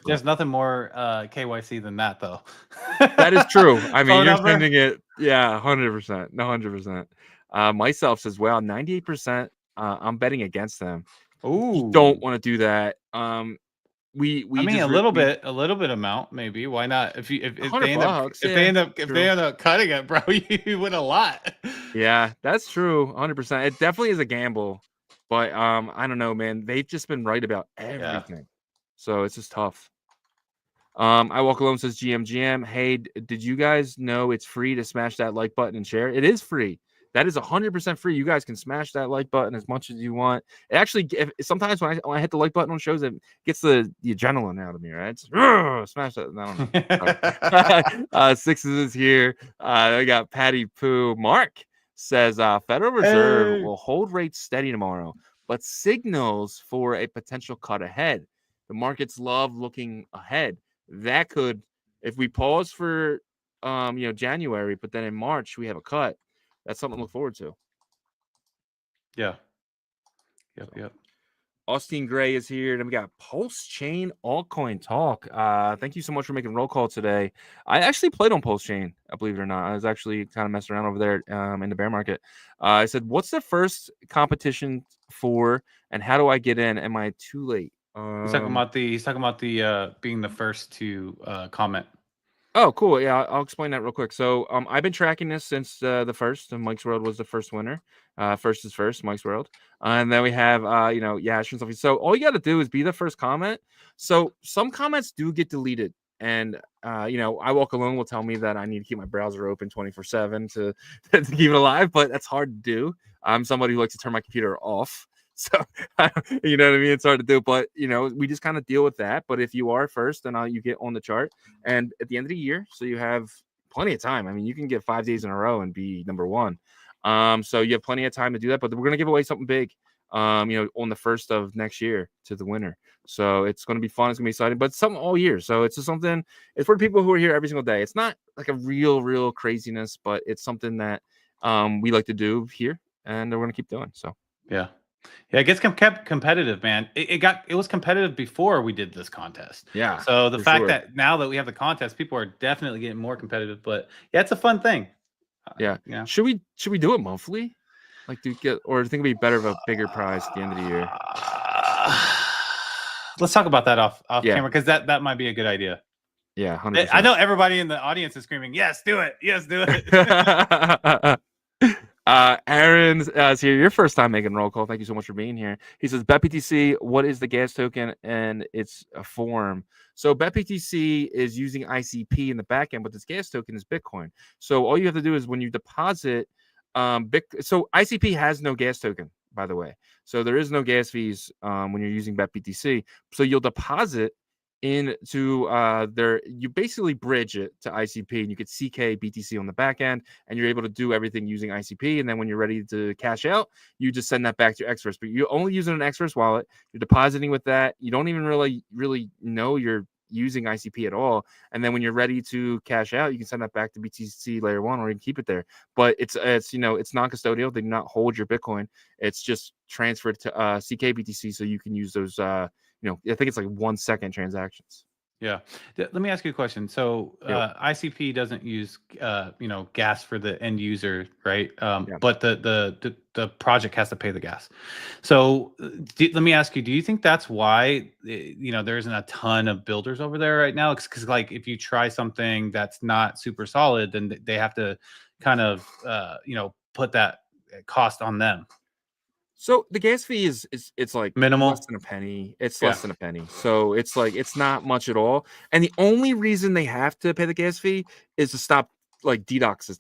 there's nothing more KYC than that, though. That is true. I mean, you're sending it, 100%, 100%. Myself says, well, 98%. I'm betting against them. Ooh, you don't want to do that. We I mean, a little bit amount, maybe. Why not? If they end up cutting it, bro, you win a lot. Yeah, that's true. 100%. It definitely is a gamble, but I don't know, man. They've just been right about everything, so it's just tough. I Walk Alone says GM. Hey, did you guys know it's free to smash that like button and share? It is free. That is 100% free. You guys can smash that like button as much as you want. It actually, sometimes when I hit the like button on shows, it gets the adrenaline out of me, right? It's, smash that. I don't know. Sixes is here. I got Patty Poo. Mark says Federal Reserve will hold rates steady tomorrow, but signals for a potential cut ahead. The markets love looking ahead. That could, if we pause for January, but then in March we have a cut. That's something to look forward to. Yeah. Yep. Austin Gray is here. And we got Pulse Chain Altcoin Talk. Thank you so much for making roll call today. I actually played on Pulse Chain, believe it or not. I was actually kind of messing around over there in the bear market. I said, what's the first competition for, and how do I get in? Am I too late? He's talking about the being the first to comment. Oh, cool. Yeah, I'll explain that real quick. So I've been tracking this since the first, and Mike's World was the first winner. First is first, Mike's World. And then we have, Yash and stuff. So all you got to do is be the first comment. So some comments do get deleted. And, I Walk Alone will tell me that I need to keep my browser open 24/7 to keep it alive, but that's hard to do. I'm somebody who likes to turn my computer off. So, you know what I mean? It's hard to do, but, we just kind of deal with that. But if you are first, then you get on the chart. And at the end of the year, so you have plenty of time. I mean, you can get 5 days in a row and be number one. So you have plenty of time to do that. But we're going to give away something big, on the first of next year to the winner. So it's going to be fun. It's going to be exciting, but it's something all year. So it's just something, it's for people who are here every single day. It's not like a real craziness, but it's something that we like to do here, and we're going to keep doing. So, yeah. Yeah, it gets kept competitive, man. It was competitive before we did this contest. Yeah. So the fact that now that we have the contest, people are definitely getting more competitive. But yeah, it's a fun thing. Yeah. Should we do it monthly? Like, or do you think it'd be better of a bigger prize at the end of the year? Let's talk about that off camera, because that might be a good idea. Yeah, 100%. I know everybody in the audience is screaming, "Yes, do it! Yes, do it!" Aaron is here. Your first time making roll call. Thank you so much for being here. He says, BetBTC, what is the gas token and its form? So BetBTC is using ICP in the back end, but this gas token is Bitcoin. So all you have to do is when you deposit, so ICP has no gas token, by the way. So there is no gas fees when you're using BetBTC. So you'll deposit into you basically bridge it to ICP, and you get CK BTC on the back end, and you're able to do everything using ICP. And then when you're ready to cash out, you just send that back to your Xverse. But you're only using an Xverse wallet. You're depositing with that. You don't even really know you're using ICP at all. And then when you're ready to cash out, you can send that back to BTC layer 1, or you can keep it there. But it's it's non-custodial. They do not hold your Bitcoin. It's just transferred to CK BTC, so you can use those I think it's like 1 second transactions. Yeah. Let me ask you a question. So ICP doesn't use gas for the end user, right? But the project has to pay the gas. So let me ask you, do you think that's why there isn't a ton of builders over there right now? Because like if you try something that's not super solid, then they have to kind of put that cost on them. So the gas fee is it's like minimal, less than a penny. It's less than a penny. So it's like it's not much at all. And the only reason they have to pay the gas fee is to stop like DDoS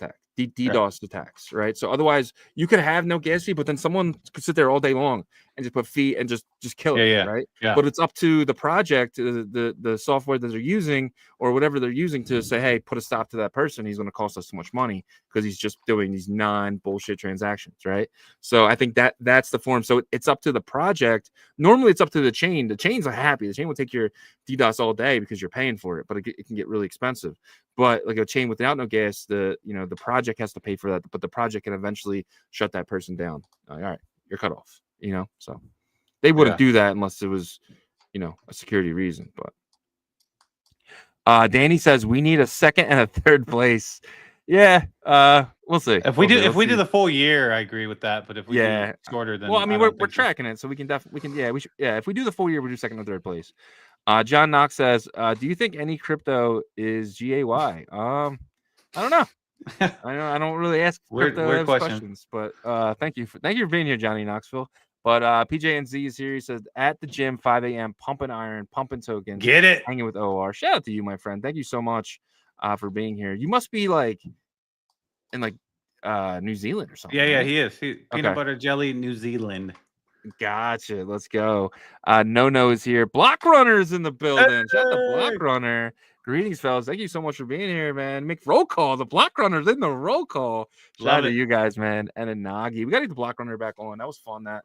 attacks, right? So otherwise you could have no gas fee, but then someone could sit there all day long and just put fee and just kill it, right? Yeah. But it's up to the project, the software that they're using or whatever they're using to say, hey, put a stop to that person. He's going to cost us too much money because he's just doing these non-bullshit transactions, right? So I think that's the form. So it's up to the project. Normally it's up to the chain. The chains are happy. The chain will take your DDoS all day because you're paying for it, but it can get really expensive. But like a chain without no gas, the project has to pay for that, but the project can eventually shut that person down. All right, you're cut off. So they wouldn't do that unless it was, a security reason. But Danny says we need a second and a third place. Yeah, we'll see. If we do the full year, I agree with that. But if we do shorter, then we're tracking it, so we can definitely if we do the full year, we'll do second and third place. John Knox says, do you think any crypto is GAY? I don't know. I don't really ask crypto questions, but thank you for being here, Johnny Knoxville. But PJ and Z is here. He says at the gym, 5 a.m., pumping iron, pumping tokens, get it, hanging with OR. Shout out to you, my friend. Thank you so much for being here. You must be like in like New Zealand or something. Yeah, right? he is. Peanut butter jelly, New Zealand. Gotcha. Let's go. No is here. Block Runner's in the building. Shout out to Block Runner. Greetings, fellas. Thank you so much for being here, man. Make roll call. The Block Runner's in the roll call. Shout out to you guys, man. And Inagi. We got to get the Block Runner back on. That was fun that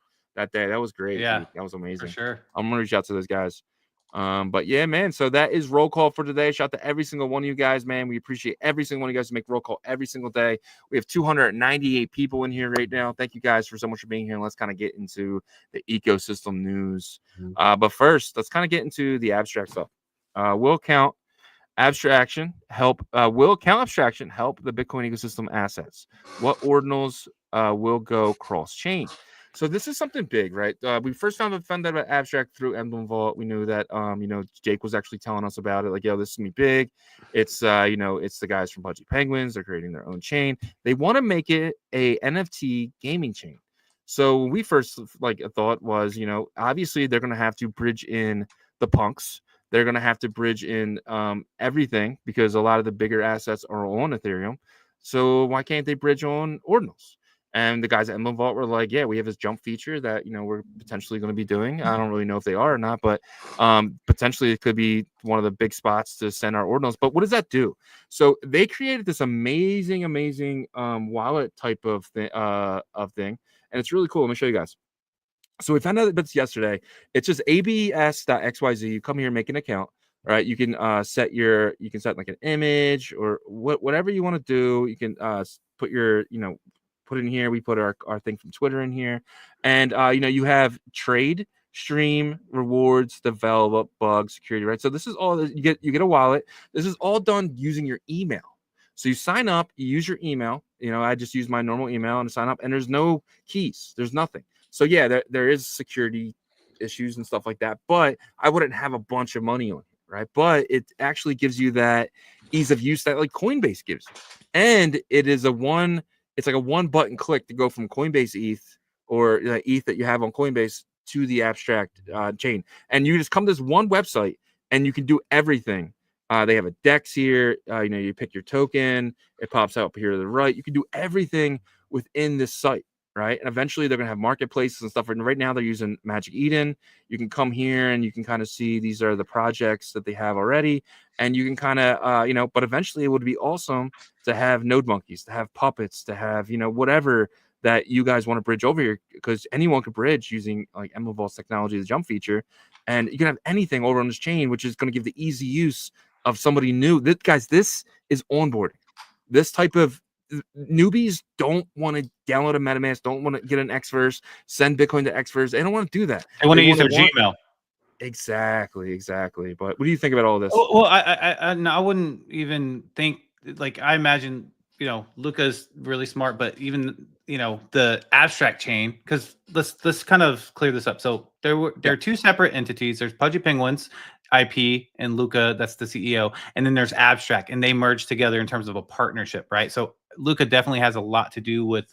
day. That was great. Yeah, dude. That was amazing. For sure. I'm gonna reach out to those guys. But yeah, man. So that is roll call for today. Shout out to every single one of you guys, man. We appreciate every single one of you guys to make roll call every single day. We have 298 people in here right now. Thank you guys for so much for being here. And let's kind of get into the ecosystem news. But first, let's kind of get into the abstract stuff. Will Abstraction help the Bitcoin ecosystem assets? What ordinals will go cross-chain? So this is something big, right? We first found out about Abstract through Emblem Vault. We knew that, Jake was actually telling us about it. Like, yo, this is gonna be big. It's, it's the guys from Pudgy Penguins. They're creating their own chain. They want to make it a NFT gaming chain. So we first thought was, obviously they're gonna have to bridge in the punks. They're gonna have to bridge in everything because a lot of the bigger assets are on Ethereum. So why can't they bridge on ordinals? And the guys at Emblem Vault were like, yeah, we have this jump feature that, we're potentially going to be doing. I don't really know if they are or not, but potentially it could be one of the big spots to send our ordinals. But what does that do? So they created this amazing wallet type of thing. And it's really cool. Let me show you guys. So we found out that yesterday. It's just abs.xyz. You come here, make an account. Right, you can set like an image or whatever you want to do. You can put your, put in here. We put our thing from Twitter in here, and you have trade, stream, rewards, develop, bug, security, right? So this is all you get a wallet. This is all done using your email. So you sign up, you use your email. I just use my normal email and sign up, and there's no keys, there's nothing. So yeah, there is security issues and stuff like that, but I wouldn't have a bunch of money on it. Right, but it actually gives you that ease of use that like Coinbase gives you, and it is a one it's like a one button click to go from Coinbase ETH or ETH that you have on Coinbase to the Abstract chain. And you just come to this one website and you can do everything. They have a DEX here. You pick your token. It pops up here to the right. You can do everything within this site, right? And eventually they're going to have marketplaces and stuff. And right now they're using Magic Eden. You can come here and you can kind of see these are the projects that they have already. And you can kind of, but eventually it would be awesome to have node monkeys, to have puppets, to have, whatever that you guys want to bridge over here, because anyone could bridge using like Emblem Vault's technology, the jump feature, and you can have anything over on this chain, which is going to give the easy use of somebody new. This is onboarding. This type of newbies don't want to download a MetaMask, don't want to get an Xverse, send Bitcoin to Xverse. They don't want to do that. They want to use their Gmail. Exactly. But what do you think about all this? Well, I wouldn't even think, like, I imagine, Luca's really smart, but even, the Abstract chain, because let's kind of clear this up. So there are two separate entities. There's Pudgy Penguins IP and Luca, that's the CEO, and then there's Abstract, and they merge together in terms of a partnership, right? So Luca definitely has a lot to do with,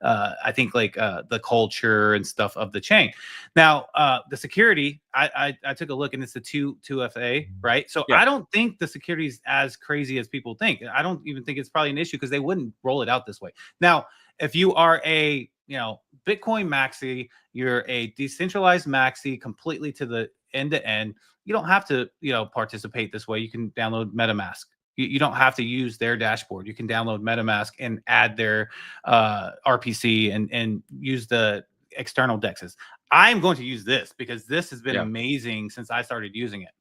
I think like the culture and stuff of the chain. Now, the security, I took a look, and it's the 2FA, right? So I don't think the security is as crazy as people think. I don't even think it's probably an issue, because they wouldn't roll it out this way. Now, if you are a Bitcoin maxi, you're a decentralized maxi completely to the end to end, you don't have to participate this way. You can download MetaMask. You don't have to use their dashboard. You can download MetaMask and add their RPC and use the external dexes. I'm going to use this because this has been amazing since I started using it.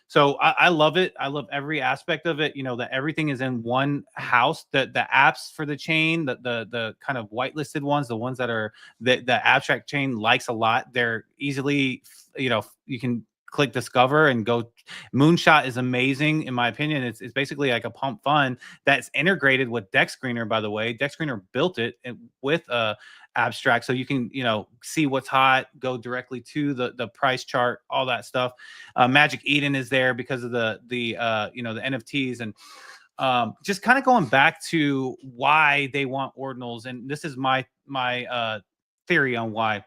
So I love it. I love every aspect of it. That everything is in one house. The apps for the chain, the kind of whitelisted ones, the ones that are the Abstract chain likes a lot. They're easily, you can click discover and go. Moonshot is amazing, in my opinion. It's basically like a pump fund that's integrated with Dex Screener, by the way. Dex Screener built it with Abstract, so you can see what's hot, go directly to the price chart, all that stuff. Magic Eden is there because of the NFTs, and just kind of going back to why they want ordinals. And this is my theory on why.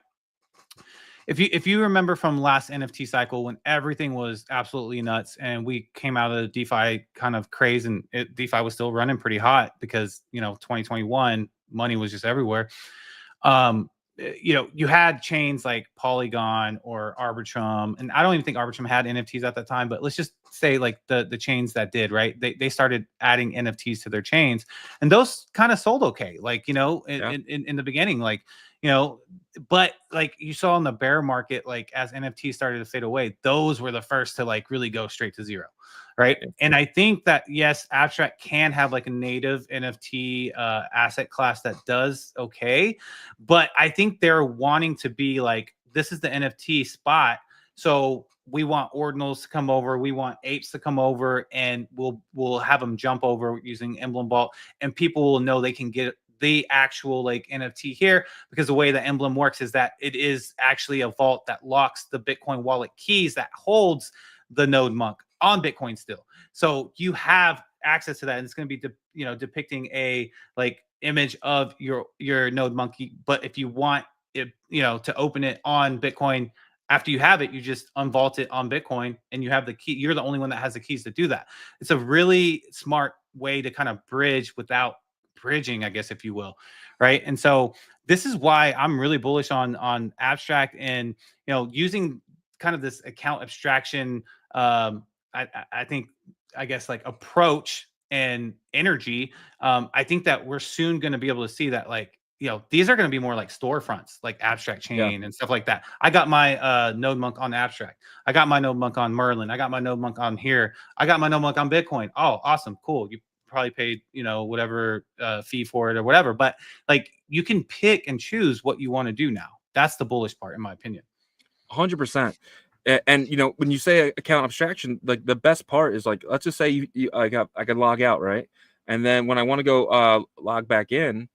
If you remember from last NFT cycle, when everything was absolutely nuts and we came out of the DeFi kind of craze, and DeFi was still running pretty hot because 2021 money was just everywhere. You had chains like Polygon or Arbitrum, and I don't even think Arbitrum had NFTs at that time, but let's just say like the chains that did, right? They started adding NFTs to their chains, and those kind of sold okay, like in the beginning, like but like you saw in the bear market, like as NFTs started to fade away, those were the first to like really go straight to zero. Right. And I think that, yes, Abstract can have like a native NFT asset class that does okay. But I think they're wanting to be like, this is the NFT spot. So we want ordinals to come over. We want apes to come over, and we'll have them jump over using Emblem Vault, and people will know they can get the actual like NFT here, because the way the Emblem works is that it is actually a vault that locks the Bitcoin wallet keys that holds the node monk on Bitcoin still. So you have access to that, and it's going to be depicting a like image of your node monkey. But if you want it to open it on Bitcoin, after you have it, you just unvault it on Bitcoin, and you have the key. You're the only one that has the keys to do that. It's a really smart way to kind of bridge without bridging, I guess, if you will, right? And so this is why I'm really bullish on Abstract, and using kind of this account abstraction I guess like approach and energy. I think that we're soon going to be able to see that, like, these are going to be more like storefronts, like Abstract chain and stuff like that. I got my node monk on Abstract. I got my node monk on Merlin. I got my node monk on here. I got my node monk on Bitcoin. Oh, awesome. Cool. You probably paid, whatever fee for it or whatever, but like you can pick and choose what you want to do now. That's the bullish part, in my opinion. 100%. And when you say account abstraction, like the best part is like, let's just say I can log out, right? And then when I want to go log back in,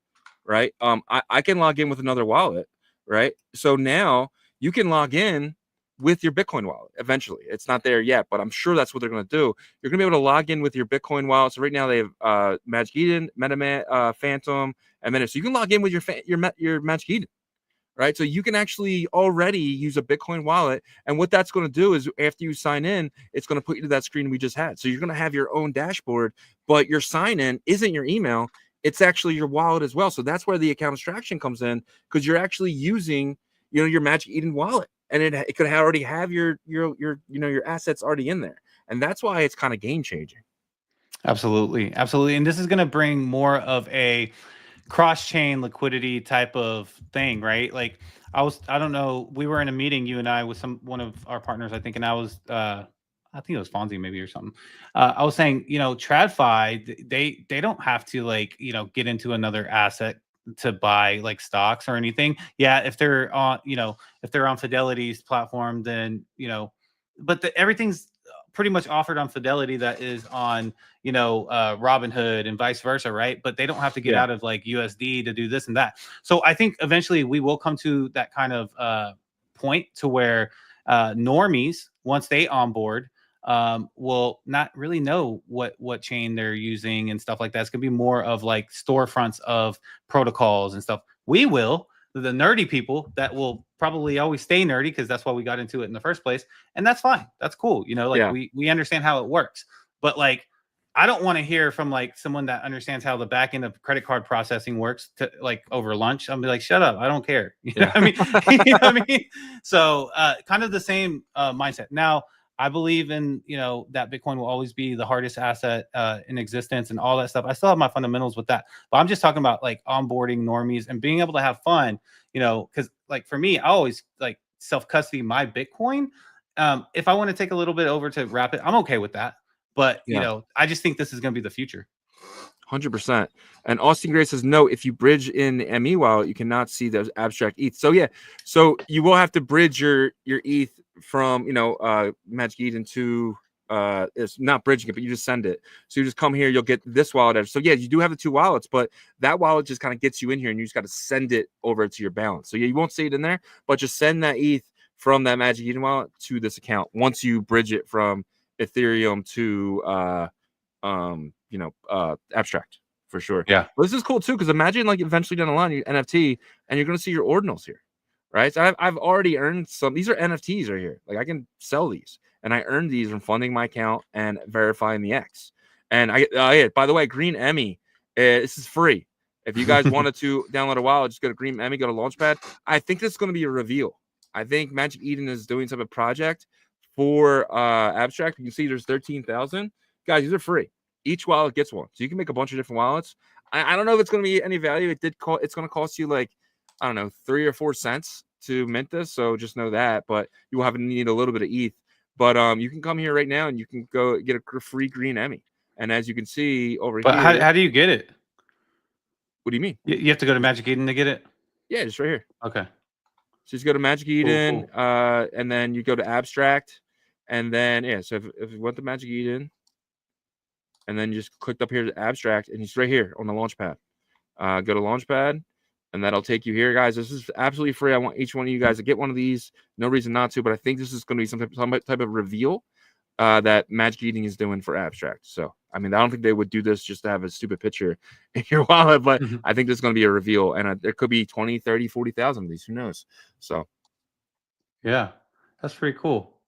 right? I can log in with another wallet, right? So now you can log in with your Bitcoin wallet eventually. It's not there yet, but I'm sure that's what they're going to do. You're going to be able to log in with your Bitcoin wallet. So right now they have Magic Eden, MetaMask, Phantom, and then so you can log in with your Magic Eden. Right. So you can actually already use a Bitcoin wallet. And what that's going to do is after you sign in, it's going to put you to that screen we just had. So you're going to have your own dashboard, but your sign in isn't your email. It's actually your wallet as well. So that's where the account abstraction comes in, because you're actually using, your Magic Eden wallet, and it could already have your assets already in there. And that's why it's kind of game changing. Absolutely. Absolutely. And this is going to bring more of a cross-chain liquidity type of thing, right? Like I don't know, we were in a meeting, you and I, with one of our partners, I think, and I think it was Fonzie maybe or something. I was saying, TradFi, they don't have to get into another asset to buy like stocks or anything. Yeah, if they're on, if they're on Fidelity's platform, then but everything's pretty much offered on Fidelity that is on Robinhood and vice versa, right? But they don't have to get out of like USD to do this and that. So I think eventually we will come to that kind of point to where normies, once they onboard, will not really know what chain they're using and stuff like that. It's gonna be more of like storefronts of protocols and stuff. We will, the nerdy people that will probably always stay nerdy, because that's why we got into it in the first place, and that's fine. That's cool. We understand how it works, but like I don't want to hear from like someone that understands how the back end of credit card processing works to like over lunch. I'll be like, shut up, I don't care. You know what I mean? You know what I mean? So kind of the same mindset. Now I believe in that Bitcoin will always be the hardest asset in existence and all that stuff. I still have my fundamentals with that, but I'm just talking about like onboarding normies and being able to have fun. Because like for me, I always like self-custody my Bitcoin. If I want to take a little bit over to wrap it, I'm okay with that. But I just think this is going to be the future. 100%. And Austin Gray says, no, if you bridge in the ME wallet, you cannot see those abstract ETH. So so you will have to bridge your ETH from Magic Eden to it's not bridging it, but you just send it. So you just come here, you'll get this wallet. So you do have the two wallets, but that wallet just kind of gets you in here, and you just got to send it over to your balance. So you won't see it in there, but just send that ETH from that Magic Eden wallet to this account once you bridge it from Ethereum to Abstract, for sure. Yeah. But this is cool too, because imagine like eventually down the line you NFT and you're going to see your ordinals here, right? So I've already earned some. These are NFTs right here. Like I can sell these, and I earned these from funding my account and verifying the X. And by the way, Green Emmy, this is free. If you guys wanted to download a wallet, just go to Green Emmy, go to Launchpad. I think this is going to be a reveal. I think Magic Eden is doing some project for Abstract. You can see there's 13,000 guys. These are free. Each wallet gets one, so you can make a bunch of different wallets. I don't know if it's going to be any value. It's going to cost you like, I don't know, 3 or 4 cents to mint this. So just know that. But you will have to need a little bit of ETH. But you can come here right now and you can go get a free Green Emmy. And as you can see over here, how do you get it? What do you mean? You have to go to Magic Eden to get it? Yeah, just right here. Okay. So just go to Magic Eden, Cool. and then you go to Abstract, and then so if you want the Magic Eden, and then you just clicked up here to Abstract, and it's right here on the Launchpad. Go to Launchpad, and that'll take you here, guys. This is absolutely free. I want each one of you guys to get one of these. No reason not to, but I think this is going to be some type of reveal that Magic Eden is doing for Abstract. So, I mean, I don't think they would do this just to have a stupid picture in your wallet, but I think this is going to be a reveal, and there could be 20, 30, 40,000 of these. Who knows? So, yeah, that's pretty cool.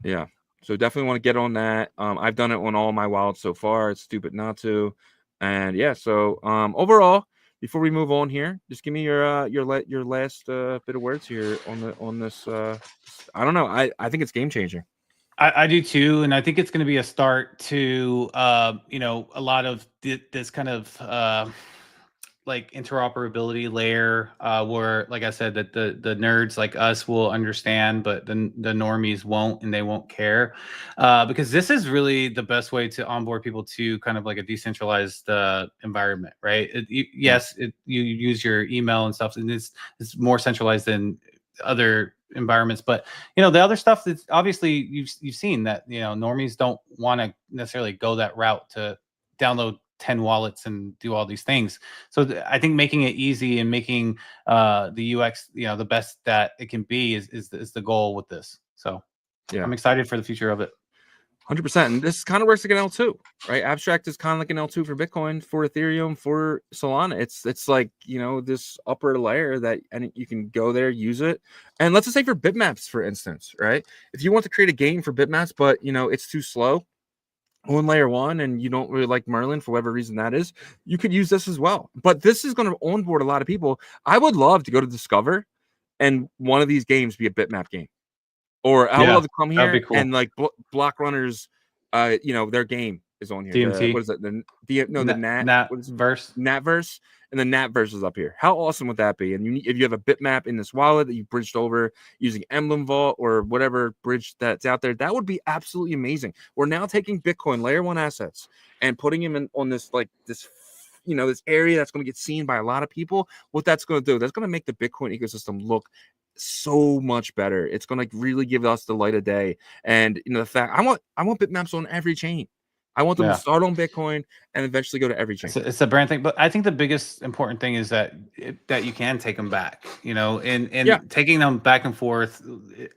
Yeah. So definitely want to get on that. I've done it on all my wallets so far. It's stupid not to. And so overall, before we move on here, just give me your last bit of words here on this. I don't know. I think it's game changing. I do too, and I think it's going to be a start to a lot of this kind of like interoperability layer, where, like I said, that the nerds like us will understand, but the normies won't, and they won't care, because this is really the best way to onboard people to kind of like a decentralized environment, right? You use your email and stuff, and it's more centralized than other environments, but the other stuff that's obviously you've seen that normies don't want to necessarily go that route to download 10 wallets and do all these things. So I think making it easy and making the UX, the best that it can be is the goal with this. So Yeah, I'm excited for the future of it. 100%. And this kind of works like an L2, right? Abstract is kind of like an L2 for Bitcoin, for Ethereum, for Solana. It's like, this upper layer that, and you can go there, use it. And let's just say for bitmaps, for instance, right? If you want to create a game for bitmaps, but it's too slow on layer 1 and you don't really like Merlin for whatever reason that is, you could use this as well. But this is going to onboard a lot of people. I would love to go to Discover and one of these games be a bitmap game. Or I would love to come that'd be here cool. and like Block Runners, their game is on here. DMT. What is it? The Nat verse. Natverse, and the Natverse is up here. How awesome would that be? And if you have a bitmap in this wallet that you bridged over using Emblem Vault or whatever bridge that's out there, that would be absolutely amazing. We're now taking Bitcoin layer 1 assets and putting them on this this area that's going to get seen by a lot of people. What that's going to do, that's going to make the Bitcoin ecosystem look so much better. It's going to really give us the light of day. And the fact I want bitmaps on every chain. I want them to start on Bitcoin and eventually go to every chain. It's a brand thing, but I think the biggest important thing is that you can take them back, and taking them back and forth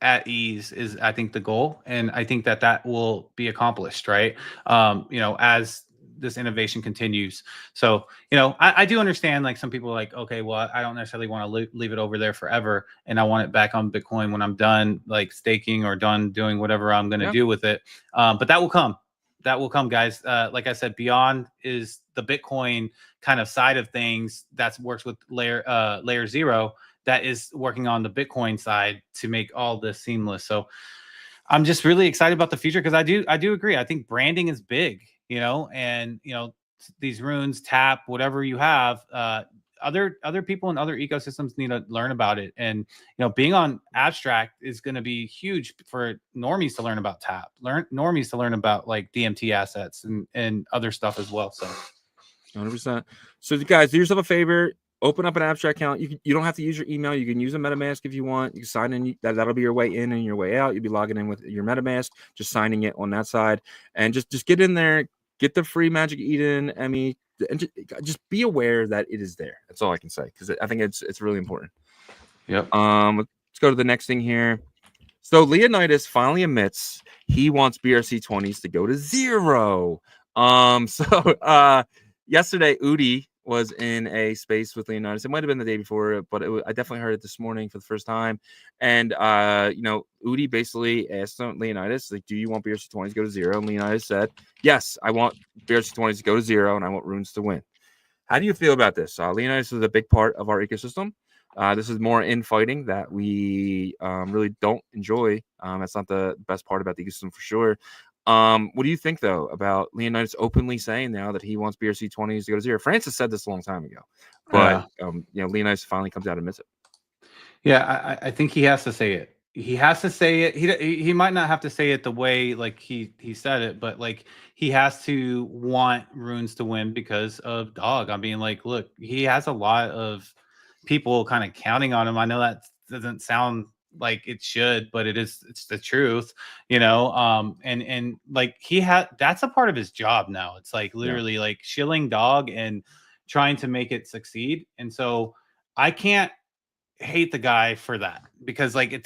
at ease is, I think, the goal, and I think that will be accomplished, right? As this innovation continues. So, I do understand, like, some people are like, okay, well, I don't necessarily want to leave it over there forever, and I want it back on Bitcoin when I'm done, like, staking or done doing whatever I'm going to do with it. But that will come. That will come, guys. Like I said, beyond is the Bitcoin kind of side of things that works with layer 0 that is working on the Bitcoin side to make all this seamless. So I'm just really excited about the future, because I do agree. I think branding is big, and these runes, tap, whatever you have, other people in other ecosystems need to learn about it. And being on Abstract is going to be huge for normies to learn about tap, normies to learn about like DMT assets and other stuff as well. So 100%. So guys, do yourself a favor, open up an Abstract account. You don't have to use your email. You can use a MetaMask if you want. You can sign in. That'll be your way in and your way out. You'll be logging in with your MetaMask, just signing it on that side, and just get in there, get the free Magic Eden, Emmy, and just be aware that it is there. That's all I can say, because I think it's really important. Yep. Let's go to the next thing here. So Leonidas finally admits he wants BRC20s to go to 0. Yesterday, Udi was in a space with Leonidas. It might have been the day before, but I definitely heard it this morning for the first time. And Udi basically asked Leonidas, like, do you want BRC20s to go to 0? And Leonidas said, yes, I want BRC20s to go to 0, and I want runes to win. How do you feel about this? Leonidas is a big part of our ecosystem. This is more infighting that we really don't enjoy. That's not the best part about the ecosystem for sure. What do you think, though, about Leonidas openly saying now that he wants BRC20s to go to 0? Francis said this a long time ago, but Leonidas finally comes out and admits it. Yeah, I think he has to say it. He has to say it. He might not have to say it the way like he said it, but like he has to want runes to win because of Dog. I mean, like, look, he has a lot of people kind of counting on him. I know that doesn't sound like it should, but it's the truth, and like that's a part of his job now. It's like literally like shilling Dog and trying to make it succeed. And so I can't hate the guy for that, because like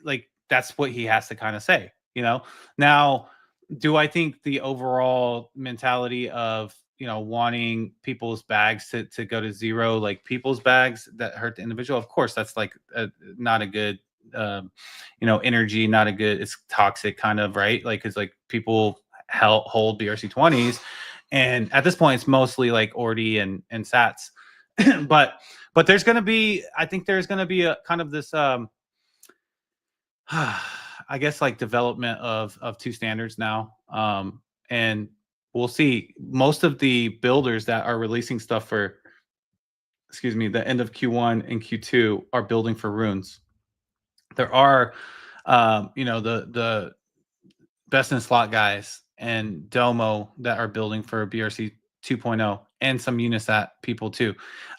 like that's what he has to kind of say. Now, do I think the overall mentality of wanting people's bags to go to 0, like people's bags that hurt the individual, of course that's like not a good energy, not a good, it's toxic kind of, right? Like, because like people hold BRC20s, and at this point it's mostly like Ordi and Sats. but there's going to be, I think there's going to be a kind of this I guess like development of two standards now, and we'll see. Most of the builders that are releasing stuff for the end of Q1 and Q2 are building for runes. There are the best in slot guys and Domo that are building for BRC 2.0, and some Unisat people too.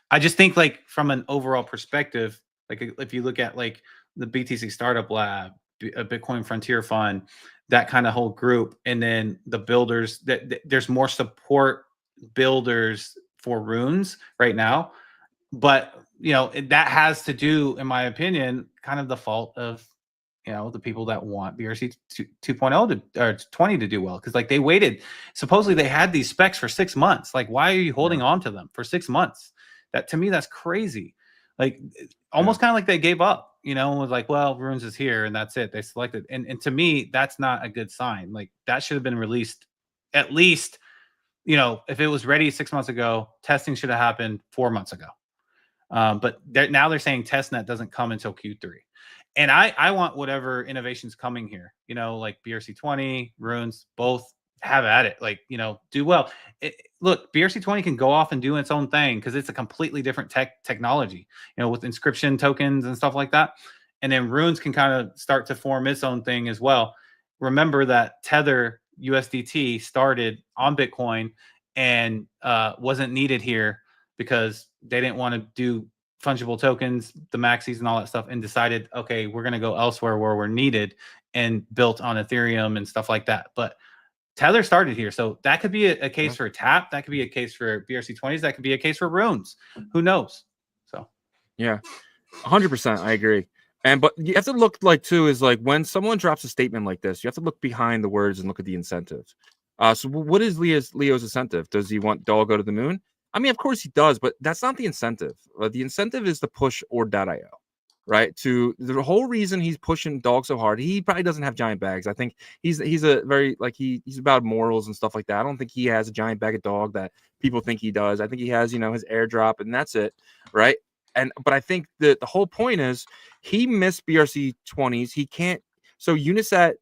I just think, like, from an overall perspective, like if you look at like the BTC Startup Lab, a Bitcoin Frontier Fund, that kind of whole group. And then the builders, that there's more support builders for runes right now. But, that has to do, in my opinion, kind of the fault of, the people that want BRC 2.0 or 20 to do well. Because like they waited, supposedly they had these specs for 6 months. Like, why are you holding on to them for 6 months? That, to me, that's crazy. Like almost kind of like they gave up, and was like, well, runes is here and that's it. They selected. And to me, that's not a good sign. Like that should have been released at least, if it was ready 6 months ago, testing should have happened 4 months ago. But now they're saying testnet doesn't come until Q3. And I want whatever innovation's coming here, like BRC 20, runes, both have at it, like, do well. Look, BRC 20 can go off and do its own thing because it's a completely different technology, with inscription tokens and stuff like that. And then runes can kind of start to form its own thing as well. Remember that Tether USDT started on Bitcoin and wasn't needed here because they didn't want to do fungible tokens, the maxis and all that stuff, and decided, okay, we're going to go elsewhere where we're needed, and built on Ethereum and stuff like that. But Tether started here. So that could be a case for TAP. That could be a case for BRC20s. That could be a case for runes. Who knows? So, yeah, 100%. I agree. But you have to look too, is like when someone drops a statement like this, you have to look behind the words and look at the incentives. So what is Leo's incentive? Does he want DAO go to the moon? I mean, of course he does, but that's not the incentive. The incentive is to push Ord.io, right? To the whole reason he's pushing DAO so hard. He probably doesn't have giant bags. I think he's a very he's about morals and stuff like that. I don't think he has a giant bag of dog that people think he does. I think he has, his airdrop and that's it, right? But I think the whole point is he missed BRC 20s. He can't. So Unisat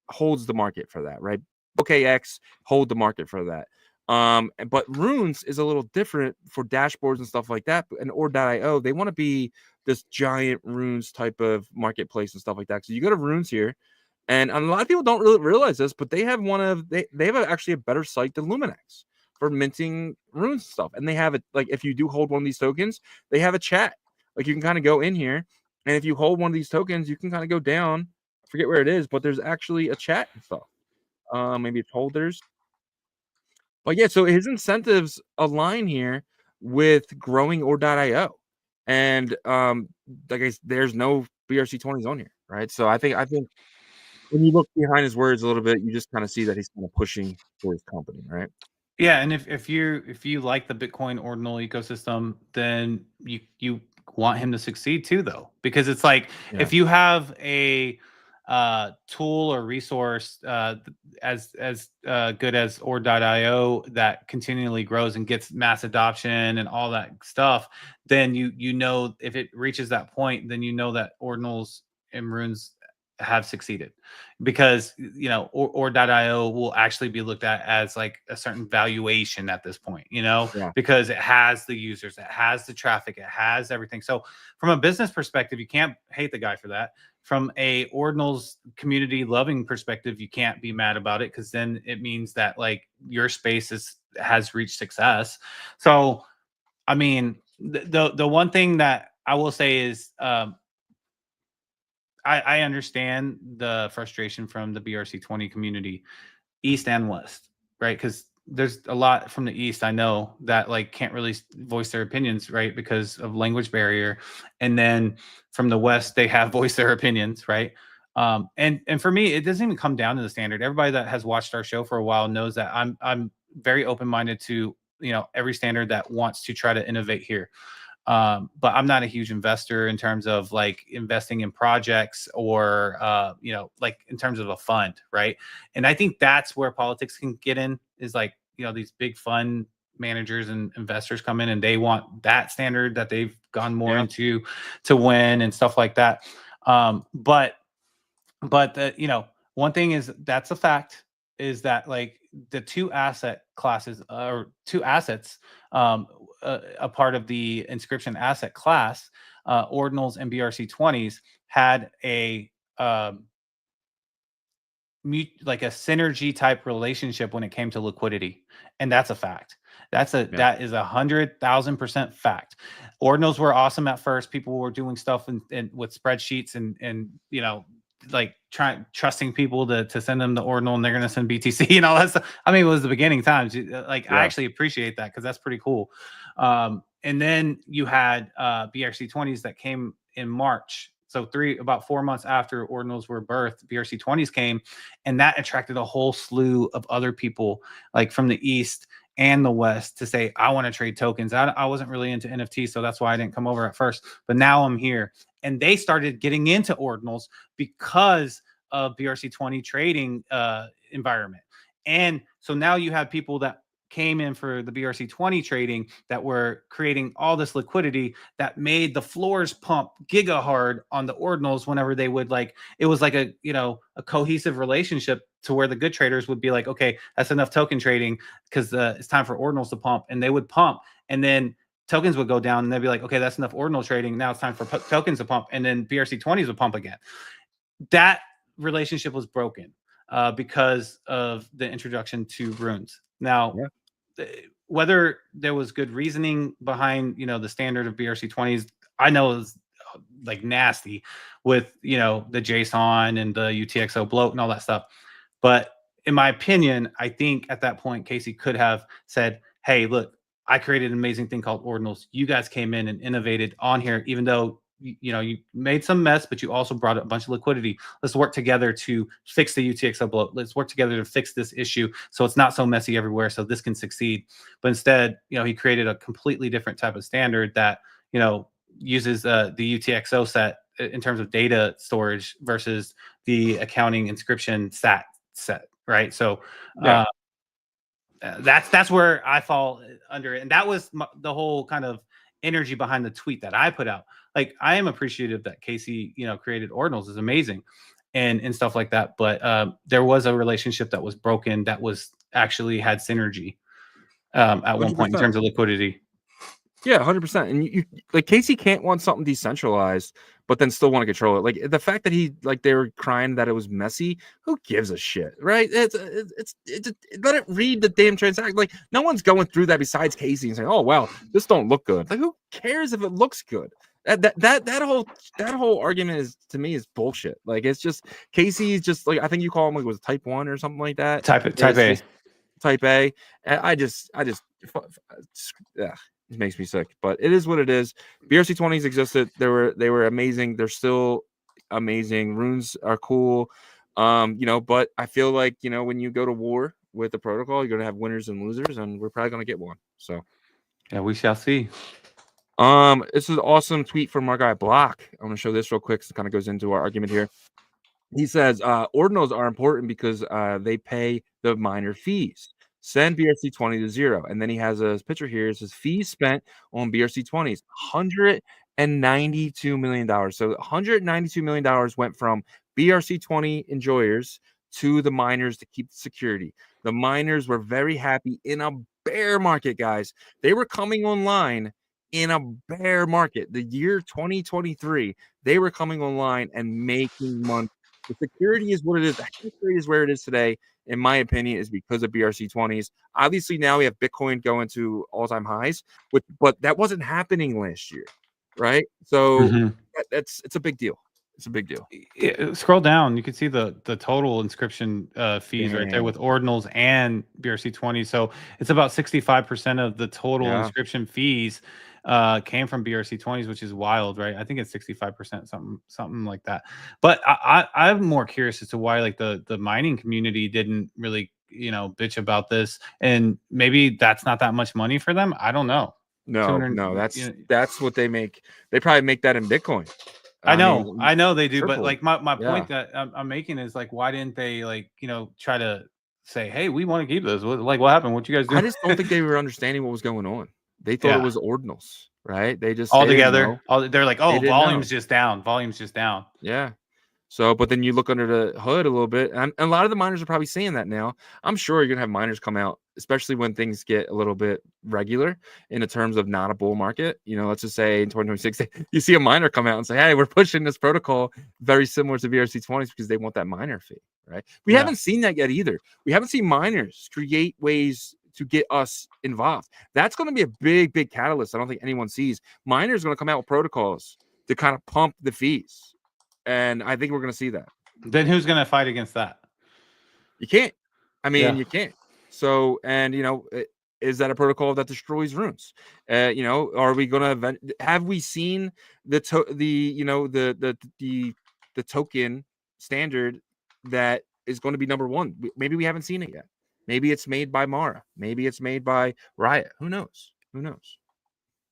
holds the market for that, right? OKX hold the market for that. But runes is a little different for dashboards and stuff like that. And Ord.io, they want to be this giant runes type of marketplace and stuff like that. So you go to runes here, and a lot of people don't really realize this, but they have they have actually a better site than Luminex for minting runes stuff. And they have it, like, if you do hold one of these tokens, they have a chat. Like, you can kind of go in here, and if you hold one of these tokens, you can kind of go down. I forget where it is, but there's actually a chat and stuff. Maybe it's holders. But yeah, so his incentives align here with growing Ord.io. And there's no BRC 20s on here, right? So I think when you look behind his words a little bit, you just kind of see that he's kind of pushing for his company, right? Yeah, and if you like the Bitcoin ordinal ecosystem, then you want him to succeed too, though, because it's like if you have a tool or resource as good as Ord.io that continually grows and gets mass adoption and all that stuff, then you know if it reaches that point, then you know that ordinals and runes have succeeded, because Ord.io will actually be looked at as like a certain valuation at this point, because it has the users, it has the traffic, it has everything. So from a business perspective, you can't hate the guy for that. From a ordinals community loving perspective, you can't be mad about it, because then it means that like your space has reached success. So I mean, the one thing that I will say is I understand the frustration from the BRC 20 community, East and West, right? Because there's a lot from the East, I know, that like can't really voice their opinions, right? Because of language barrier. And then from the West, they have voiced their opinions, right? And for me, it doesn't even come down to the standard. Everybody that has watched our show for a while knows that I'm very open-minded to, every standard that wants to try to innovate here. But I'm not a huge investor in terms of like investing in projects or, like in terms of a fund, right? And I think that's where politics can get in, is like, these big fund managers and investors come in and they want that standard that they've gone more into to win and stuff like that. But one thing is, that's a fact, is that like the two asset classes or two assets, a part of the inscription asset class, ordinals and BRC 20s, had a like a synergy type relationship when it came to liquidity, and that's a fact. That is 100,000% fact. Ordinals were awesome at first. People were doing stuff and with spreadsheets and like trusting people to send them the ordinal and they're going to send BTC and all that stuff. I mean, it was the beginning times. Like, I actually appreciate that because that's pretty cool. And then you had BRC20s that came in March. So about 4 months after ordinals were birthed, BRC20s came, and that attracted a whole slew of other people, like from the East and the West, to say, I want to trade tokens. I wasn't really into NFTs, so that's why I didn't come over at first. But now I'm here. And they started getting into ordinals because of BRC20 trading environment. And so now you have people that came in for the BRC20 trading that were creating all this liquidity that made the floors pump giga hard on the ordinals whenever they would, like, it was like a cohesive relationship to where the good traders would be like, okay, that's enough token trading because it's time for ordinals to pump, and they would pump, and then tokens would go down, and they'd be like, okay, that's enough ordinal trading. Now it's time for tokens to pump, and then BRC20s would pump again. That relationship was broken because of the introduction to runes. Now, whether there was good reasoning behind, the standard of BRC20s, I know it was like nasty with, the JSON and the UTXO bloat and all that stuff. But in my opinion, I think at that point, Casey could have said, hey, look, I created an amazing thing called ordinals. You guys came in and innovated on here, even though you made some mess, but you also brought a bunch of liquidity. Let's work together to fix the UTXO bloat. Let's work together to fix this issue so it's not so messy everywhere, so this can succeed. But instead, he created a completely different type of standard that uses the UTXO set in terms of data storage versus the accounting inscription set, right? So that's where I fall under it, and that was the whole kind of energy behind the tweet that I put out. Like, I am appreciative that Casey, created ordinals, is amazing, and stuff like that. But there was a relationship that was broken that was actually had synergy at one point in terms of liquidity. Yeah, 100%. And you like, Casey can't want something decentralized, but then still want to control it. Like, the fact that they were crying that it was messy. Who gives a shit, right? It's let it read the damn transaction. Like, no one's going through that besides Casey and saying, "Oh, well, this don't look good." Like, who cares if it looks good? That whole argument is, to me, is bullshit. Like, it's just Casey's just like, I think you call him, like, was type 1 or something like that. Type A. Type A. And I just it makes me sick, but it is what it is. BRC20s existed. They were amazing. They're still amazing. Runes are cool. But I feel like, when you go to war with the protocol, you're going to have winners and losers, and we're probably going to get one. So yeah, we shall see. This is an awesome tweet from our guy Block. I'm going to show this real quick. So it kind of goes into our argument here. He says, ordinals are important because they pay the miner fees. Send BRC20 to 0. And then he has a picture here. It says fees spent on BRC20s, $192 million. So $192 million went from BRC20 enjoyers to the miners to keep the security. The miners were very happy in a bear market, guys. They were coming online in a bear market. The year 2023, they were coming online and making money. The security is what it is. The security is where it is today, in my opinion, is because of BRC20s. Obviously, now we have Bitcoin going to all-time highs, but that wasn't happening last year, right? So it's a big deal. It's a big deal. Scroll down. You can see the total inscription fees right there with ordinals and BRC20. So it's about 65% of the total inscription fees came from BRC20s, which is wild, right? I think it's 65%, something like that. But I'm more curious as to why, like, the mining community didn't really, bitch about this, and maybe that's not that much money for them. I don't know. No, that's what they make. They probably make that in Bitcoin. I know they do, but like my point Yeah. that I'm making is, like, why didn't they, like, try to say, hey, we want to keep this? Like, what happened? What you guys do? I just don't think they were understanding what was going on. They thought it was ordinals, right? They just all together. They're like, oh, volume's just down. Volume's just down. Yeah. So, but then you look under the hood a little bit, and a lot of the miners are probably seeing that now. I'm sure you're gonna have miners come out, especially when things get a little bit regular in the terms of not a bull market. Let's just say in 2026, you see a miner come out and say, "Hey, we're pushing this protocol very similar to BRC20s because they want that miner fee." Right? We haven't seen that yet either. We haven't seen miners create ways to get us involved. That's going to be a big, big catalyst. I don't think anyone sees. Miners are going to come out with protocols to kind of pump the fees. And I think we're going to see that. Then who's going to fight against that? You can't. I mean, Yeah. you can't. So, and is that a protocol that destroys runes? Are we gonna have we seen the token standard that is going to be number one? Maybe we haven't seen it yet. Maybe it's made by Mara. Maybe it's made by Riot. Who knows? Who knows?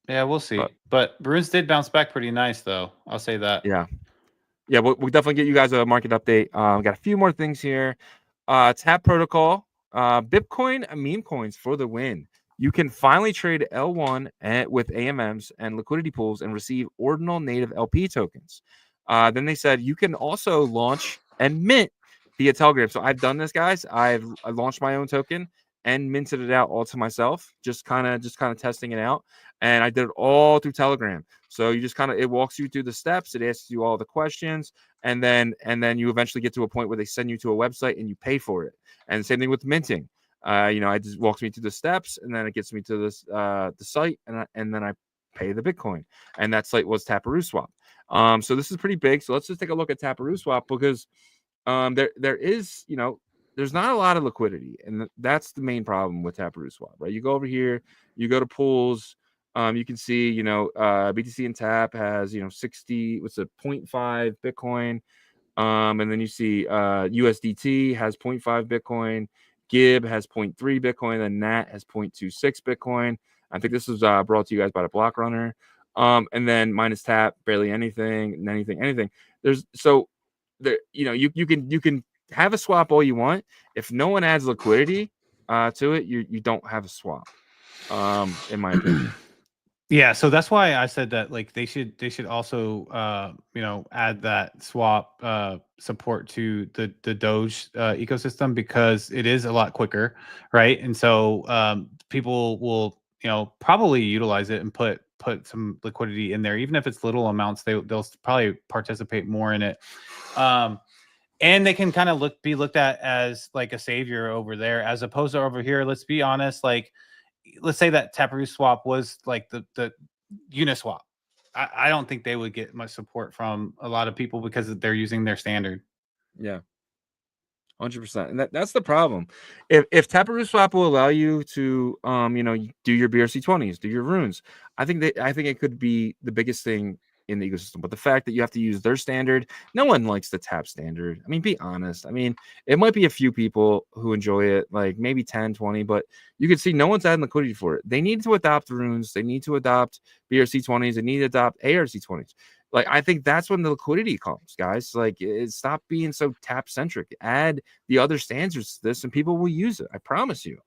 Yeah, we'll see. But runes did bounce back pretty nice, though. I'll say that. Yeah. We'll definitely get you guys a market update. Got a few more things here. Tap protocol. Bitcoin meme coins for the win. You can finally trade L1 with AMMs and liquidity pools and receive ordinal native LP tokens. Then they said you can also launch and mint via Telegram. So I've done this, guys. I launched my own token and minted it out all to myself, just kind of testing it out. And I did it all through Telegram. So you just it walks you through the steps. It asks you all the questions, and then you eventually get to a point where they send you to a website and you pay for it. And the same thing with minting. It just walks me through the steps, and then it gets me to this the site, and then I pay the Bitcoin. And that site was Taparoo Swap. So this is pretty big. So let's just take a look at Taparoo Swap, because there is, there's not a lot of liquidity, and that's the main problem with Taparoo Swap, right? You go over here, you go to pools, you can see, BTC and Tap has, 0.5 Bitcoin, and then you see USDT has 0.5 Bitcoin, Gib has 0.3 Bitcoin, and Nat has 0.26 Bitcoin. I think this was brought to you guys by the Block Runner, and then minus Tap, barely anything. There's you can have a swap all you want. If no one adds liquidity to it, you don't have a swap, in my opinion. Yeah, so that's why I said that, like, they should also add that swap support to the Doge ecosystem, because it is a lot quicker, right? And so people will probably utilize it and put some liquidity in there, even if it's little amounts. They'll probably participate more in it. And they can kind of be looked at as like a savior over there, as opposed to over here. Let's be honest, like, let's say that Taparoo Swap was like the Uniswap. I don't think they would get much support from a lot of people because they're using their standard. Yeah, 100%. And that's the problem. If Taparoo Swap will allow you to do your BRC20s, do your runes, I think it could be the biggest thing in the ecosystem. But the fact that you have to use their standard, no one likes the Tap standard. I mean, be honest. I mean, it might be a few people who enjoy it, like maybe 10, 20, but you can see no one's adding liquidity for it. They need to adopt runes. They need to adopt BRC20s. They need to adopt ARC20s. Like, I think that's when the liquidity comes, guys. Like, stop being so Tap centric. Add the other standards to this, and people will use it. I promise you.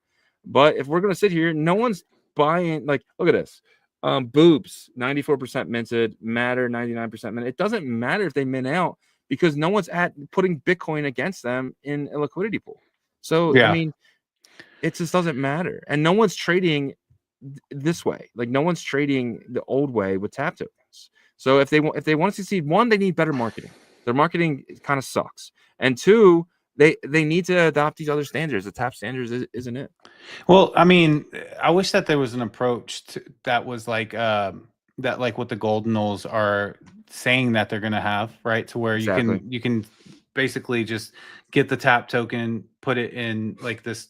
But if we're gonna sit here, no one's buying. Like, look at this. Boobs 94% minted, Matter 99% minted. It doesn't matter if they mint out, because no one's putting Bitcoin against them in a liquidity pool. So yeah. I mean, it just doesn't matter, and no one's trading this way. Like, no one's trading the old way with Tap tokens. So if they want to succeed, one, they need better marketing. Their marketing kind of sucks, and two, they need to adopt these other standards. The Tap standards isn't it. Well, I mean, I wish that there was an approach that was like that, like what the Ordinals are saying that they're going to have, right? To where exactly. you can basically just get the Tap token, put it in like this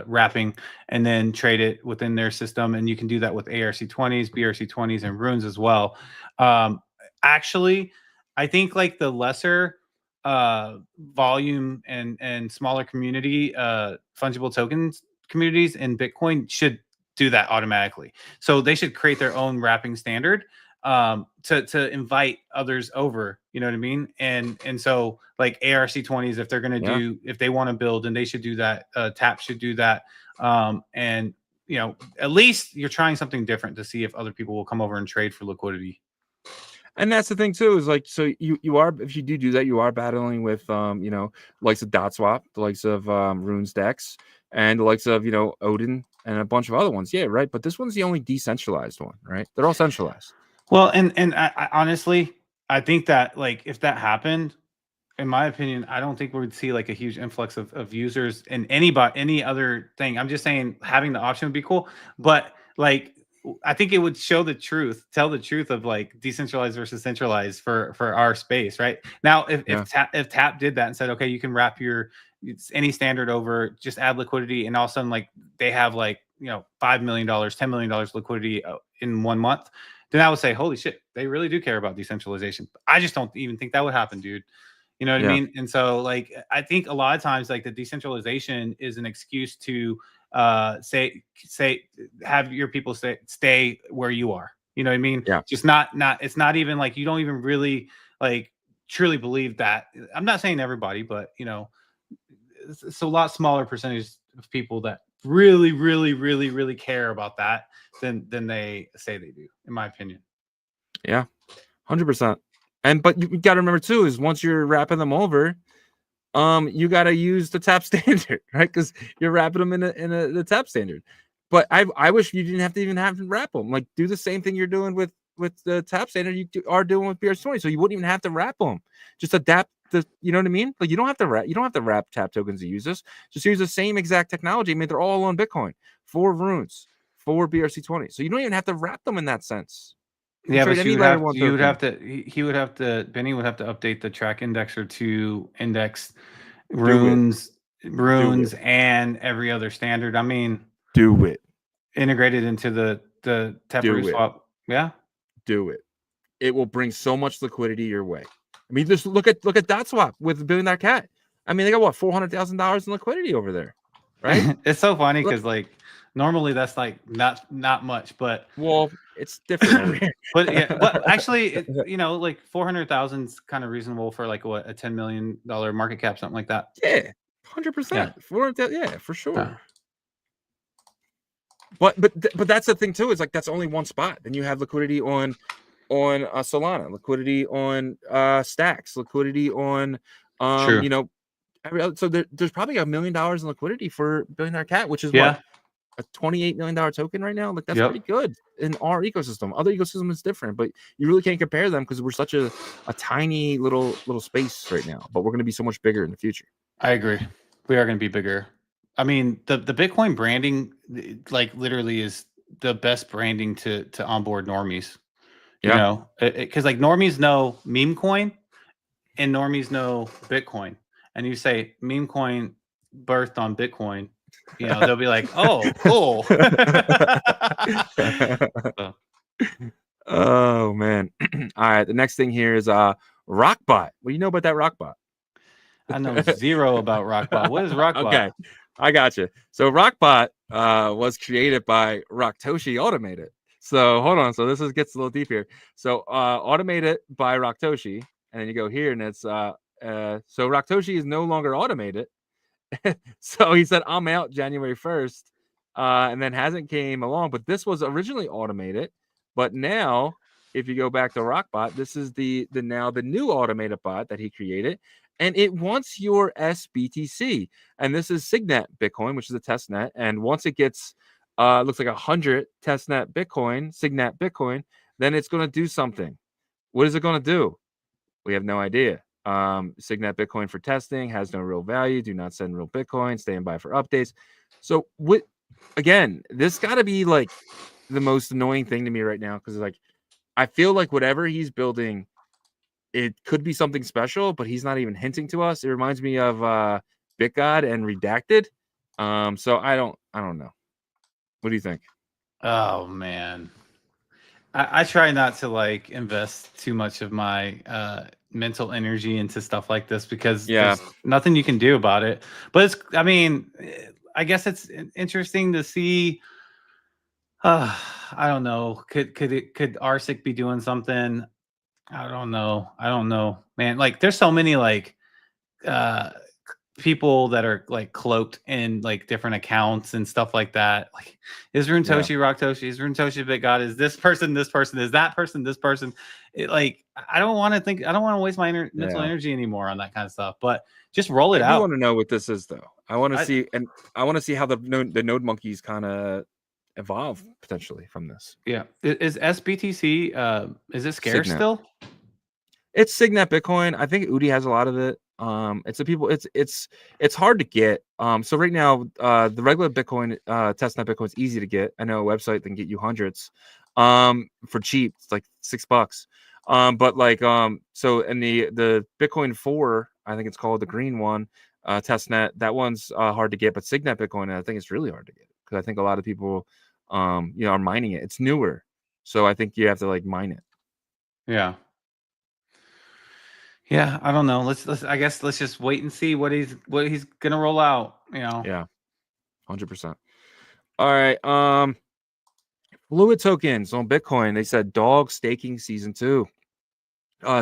wrapping, and then trade it within their system. And you can do that with ARC20s, BRC20s, and runes as well. Actually, I think like the lesser volume and smaller community fungible tokens communities in Bitcoin should do that automatically. So they should create their own wrapping standard to invite others over, you know what I mean? And so like ARC20s, if they're going to do, if they want to build, and they should do that, Tap should do that. And at least you're trying something different to see if other people will come over and trade for liquidity. And that's the thing too, is like, so you are, if you do that, you are battling with likes of Dot Swap, the likes of Runes Dex, and the likes of Odin and a bunch of other ones. Yeah, right. But this one's the only decentralized one, right? They're all centralized. Well, and I honestly, I think that, like, if that happened, in my opinion, I don't think we would see like a huge influx of users in any other thing. I'm just saying having the option would be cool, but like I think it would show the truth, tell the truth of like decentralized versus centralized for our space right now. If Tap did that and said, okay, you can wrap any standard over, just add liquidity, and all of a sudden like they have like $5 million, $10 million liquidity in 1 month, then I would say, holy shit, they really do care about decentralization. I just don't even think that would happen, dude. You know what I mean? And so like I think a lot of times like the decentralization is an excuse to say have your people stay where you are. You know what I mean? Yeah. Just not it's not even like you don't even really like truly believe that. I'm not saying everybody, but it's a lot smaller percentage of people that really care about that than they say they do, in my opinion. Yeah, 100%. But you got to remember too is once you're wrapping them over, you got to use the Tap standard, right? Because you're wrapping them in the Tap standard. But I wish you didn't have to wrap them. Like do the same thing you're doing with the Tap standard you are doing with BRC20. So you wouldn't even have to wrap them. Just adapt the, you know what I mean? Like you don't have to wrap Tap tokens to use this. Just use the same exact technology. I mean, they're all on Bitcoin, 4 runes, 4 BRC20. So you don't even have to wrap them in that sense. Yeah, but Benny would have to update the track indexer to index runes and every other standard. I mean, do it. Integrated into the Taproot swap. Yeah. Do it. It will bring so much liquidity your way. I mean, just look at Dot Swap with Billion Dollar Cat. I mean, they got what, $400,000 in liquidity over there, right? It's so funny because like normally that's like not much, but well, it's different over here. but actually, like 400,000 is kind of reasonable for like what, a $10 million market cap, something like that. Yeah, 100%. 400,000, yeah, for sure. But that's the thing too. Is like that's only one spot. Then you have liquidity on Solana, liquidity on Stacks, liquidity on so there's probably $1 million in liquidity for Billion Dollar Cat, which is what, a $28 million token right now. Like that's pretty good in our ecosystem. Other ecosystem is different, but you really can't compare them because we're such a tiny little space right now. But we're going to be so much bigger in the future. I agree. We are going to be bigger. I mean, the Bitcoin branding, like literally, is the best branding to onboard normies. You know, because like normies know meme coin, and normies know Bitcoin, and you say meme coin birthed on Bitcoin, they'll be like, oh, cool. Oh man! All right, the next thing here is Rockbot. What do you know about that Rockbot? I know zero about Rockbot. What is Rockbot? Okay, I got you. So Rockbot was created by Raktoshi Automated. So hold on. So this gets a little deep here. So automated by Raktoshi, and then you go here, and it's so Raktoshi is no longer automated. So he said, "I'm out January 1st," and then hasn't came along. But this was originally automated, but now if you go back to Rockbot, this is the new automated bot that he created. And it wants your SBTC, and this is Signet Bitcoin, which is a test net. And once it gets, looks like 100 testnet Bitcoin, Signet Bitcoin, then it's going to do something. What is it going to do? We have no idea. Signet Bitcoin for testing has no real value. Do not send real Bitcoin. Stand by for updates. So again, this got to be like the most annoying thing to me right now because like I feel like whatever he's building, it could be something special, but he's not even hinting to us. It reminds me of BitGod and Redacted. So I don't know. What do you think? Oh man, I try not to like invest too much of my mental energy into stuff like this because there's nothing you can do about it. But I guess it's interesting to see. I don't know. Could RSIC be doing something? I don't know, man. Like, there's so many like people that are like cloaked in like different accounts and stuff like that. Like, is Runtoshi Raktoshi? Is Runtoshi BitGod? Is this person? This person? Is that person? This person? Like, I don't want to waste my mental energy anymore on that kind of stuff. But just roll it out. I want to know what this is, though. I want to see, and I want to see how the node monkeys kind of evolve potentially from this. Yeah, is SBTC is it scarce still? It's Signet Bitcoin. I think Udi has a lot of it. It's a people. It's hard to get. So right now, the regular Bitcoin testnet Bitcoin is easy to get. I know a website that can get you hundreds, for cheap. It's like $6. But like so and the Bitcoin 4, I think it's called the green one, testnet. That one's hard to get, but Signet Bitcoin, I think it's really hard to get because I think a lot of people, are mining it. It's newer, so I think you have to like mine it. Yeah. Yeah, I don't know. I guess let's just wait and see what he's gonna roll out. Yeah, 100%. All right. Fluid tokens on Bitcoin. They said dog staking season 2,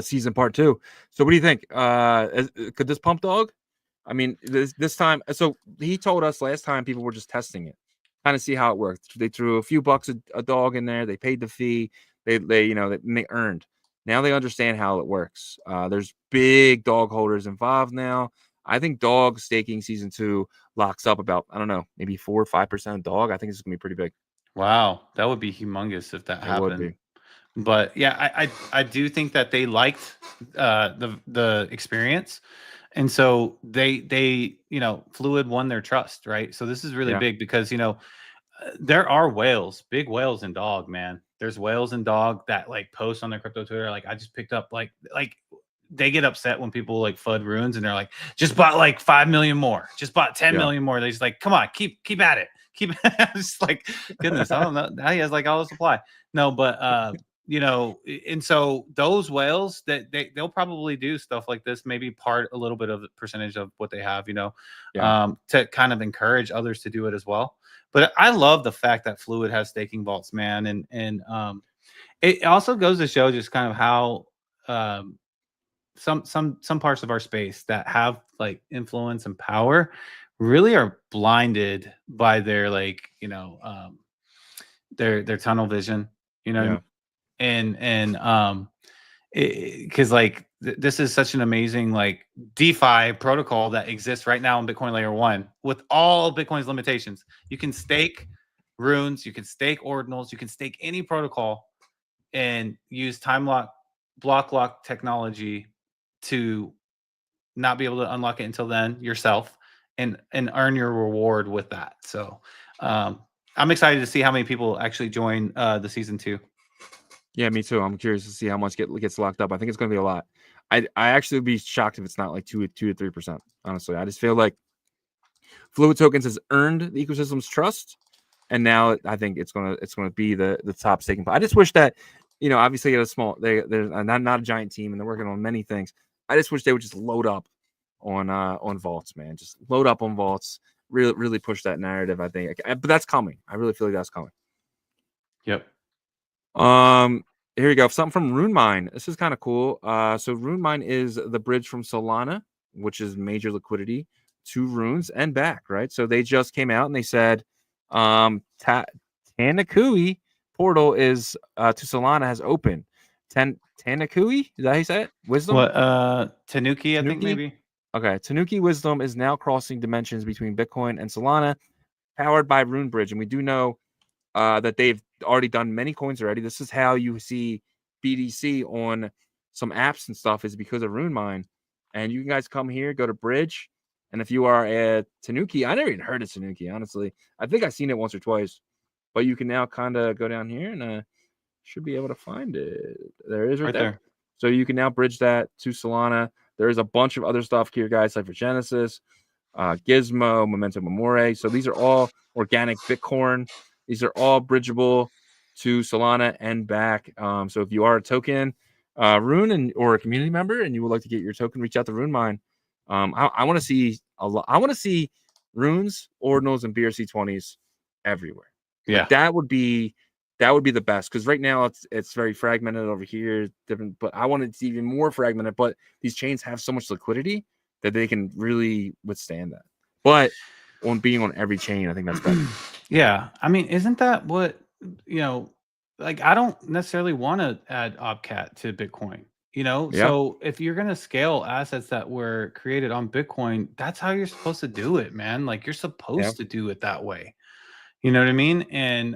season part 2. So what do you think? Could this pump dog? I mean, this time. So he told us last time people were just testing it, kind of see how it worked. They threw a few bucks a dog in there. They paid the fee. They they earned. Now they understand how it works. There's big dog holders involved now. I think dog staking season 2 locks up about, I don't know, maybe 4 or 5% of dog. I think it's gonna be pretty big. Wow, that would be humongous if that It would happened. be. But yeah, I do think that they liked the experience, and so they Fluid won their trust, right? So this is really Yeah. big because there are whales, big whales in dog, man. There's whales in dog that like post on their crypto Twitter, like I just picked up like they get upset when people like FUD runes and they're like, just bought like 5 million more, just bought 10 million more. They just like, come on, keep at it. Keep just like, goodness, I don't know. Now he has like all the supply. No, but and so those whales that they'll probably do stuff like this, maybe a little bit of the percentage of what they have, to kind of encourage others to do it as well. But I love the fact that Fluid has staking vaults, man, and it also goes to show just kind of how some parts of our space that have like influence and power really are blinded by their their tunnel vision, you know. Yeah. And because this is such an amazing like DeFi protocol that exists right now in Bitcoin layer 1 with all Bitcoin's limitations. You can stake runes, you can stake ordinals, you can stake any protocol and use block lock technology to not be able to unlock it until then yourself and earn your reward with that. So I'm excited to see how many people actually join the season 2. Yeah, me too. I'm curious to see how much gets locked up. I think it's going to be a lot. I actually would be shocked if it's not like 2 to 3%. Honestly, I just feel like Fluid Tokens has earned the ecosystem's trust, and now I think it's gonna be the top staking. I just wish that, obviously they're not a giant team and they're working on many things. I just wish they would just load up on vaults, man. Just load up on vaults. Really push that narrative. I think, but that's coming. I really feel like that's coming. Yep. Here you go. Something from RuneMine. This is kind of cool. So RuneMine is the bridge from Solana, which is major liquidity, to runes and back, right? So they just came out and they said Tanakui portal is to Solana has opened. Tanakui, is that how you say it? Wisdom? What Tanuki, I think maybe. Okay. Tanuki Wisdom is now crossing dimensions between Bitcoin and Solana, powered by RuneBridge. And we do know that they've already done many coins already. This is how you see BDC on some apps and stuff, is because of RuneMine. And you guys come here, go to Bridge. And if you are at Tanuki, I never even heard of Tanuki, honestly. I think I've seen it once or twice. But you can now kind of go down here and should be able to find it. There it is right there. So you can now bridge that to Solana. There's a bunch of other stuff here, guys, like for Genesis, Gizmo, Memento Mori. So these are all organic Bitcoin. These are all bridgeable to Solana and back. So if you are a token Rune or a community member and you would like to get your token, reach out to RuneMine. I want to see a lot. I want to see runes, ordinals, and BRC20s everywhere. Yeah, like, that would be the best, because right now it's very fragmented over here, different. But I want it to be even more fragmented. But these chains have so much liquidity that they can really withstand that. But on being on every chain, I think that's better. Yeah, I mean, isn't that what like I don't necessarily want to add Opcat to Bitcoin. So if you're going to scale assets that were created on Bitcoin, that's how you're supposed to do it, man. Like you're supposed to do it that way. You know what I mean? And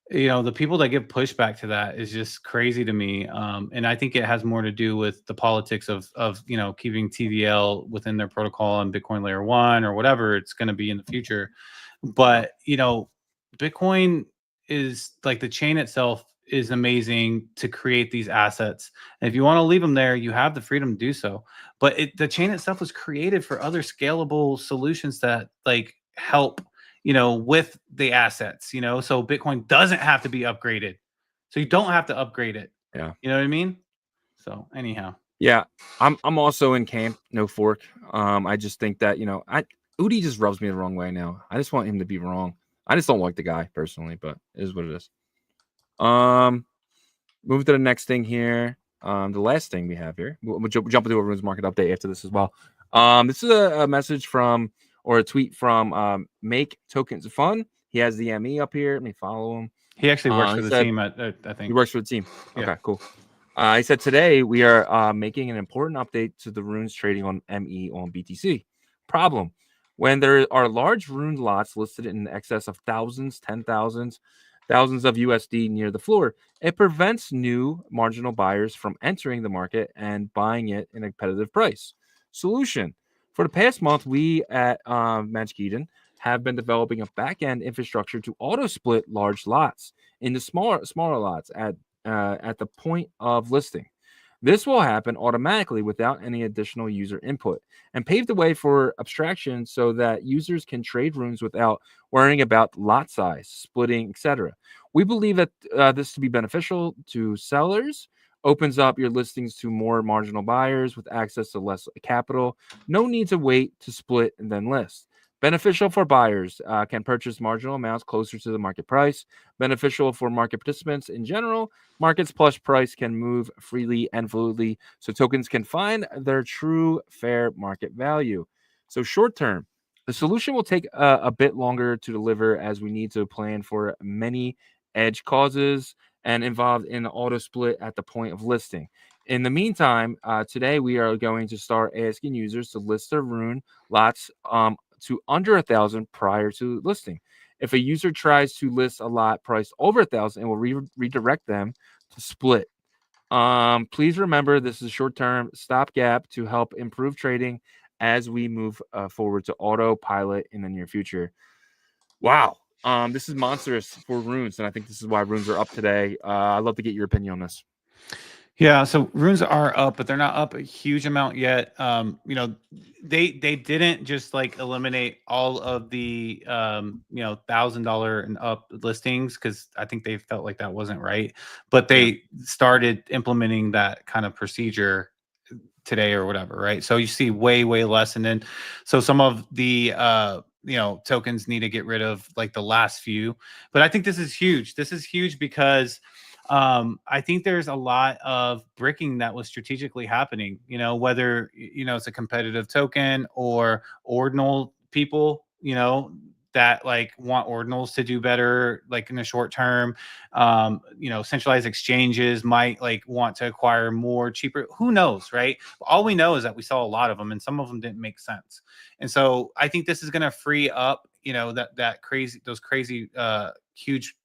the people that give pushback to that is just crazy to me. And I think it has more to do with the politics of keeping TVL within their protocol on Bitcoin layer 1 or whatever it's going to be in the future. But Bitcoin is like, the chain itself is amazing to create these assets. And if you want to leave them there, you have the freedom to do so. But the chain itself was created for other scalable solutions that like help with the assets, so Bitcoin doesn't have to be upgraded. So you don't have to upgrade it. Yeah. You know what I mean? So anyhow. Yeah. I'm also in camp, no fork. I just think that, Udi just rubs me the wrong way now. I just want him to be wrong. I just don't like the guy personally, but it is what it is. Move to the next thing here. The last thing we have here. We'll jump into a Runes Market update after this as well. This is a message from, or a tweet from Make Tokens Fun. He has the ME up here. Let me follow him. He actually works for the team, I think. He works for the team. Yeah. Okay, cool. He said, today we are making an important update to the runes trading on ME on BTC. Problem: when there are large rune lots listed in excess of thousands, 10,000s, thousands of USD near the floor, it prevents new marginal buyers from entering the market and buying it in a competitive price. Solution: for the past month, we at Magic Eden have been developing a back-end infrastructure to auto-split large lots into smaller lots at the point of listing. This will happen automatically without any additional user input and pave the way for abstraction so that users can trade runes without worrying about lot size, splitting, etc. We believe that this to be beneficial to sellers, opens up your listings to more marginal buyers with access to less capital. No need to wait to split and then list. Beneficial for buyers, can purchase marginal amounts closer to the market price. Beneficial for market participants in general. Markets plus price can move freely and fluidly, so tokens can find their true fair market value. So short term, the solution will take a bit longer to deliver as we need to plan for many edge causes and involved in the auto split at the point of listing. In the meantime, today we are going to start asking users to list their rune lots to under 1,000 prior to listing. If a user tries to list a lot priced over 1,000, it will redirect them to split. Please remember, this is a short-term stopgap to help improve trading as we move forward to autopilot in the near future. Wow. This is monstrous for runes, and I think this is why runes are up today. I'd love to get your opinion on this. Yeah, so runes are up, but they're not up a huge amount yet. They didn't just like eliminate all of the $1,000 and up listings, because I think they felt like that wasn't right. But they started implementing that kind of procedure today or whatever, right? So you see way less, and then so some of the tokens need to get rid of like the last few. But I think this is huge. This is huge because I think there's a lot of bricking that was strategically happening, whether, it's a competitive token or ordinal people, that like want ordinals to do better, like in the short term. Centralized exchanges might like want to acquire more cheaper. Who knows, right? All we know is that we saw a lot of them, and some of them didn't make sense. And so I think this is going to free up, those crazy, huge,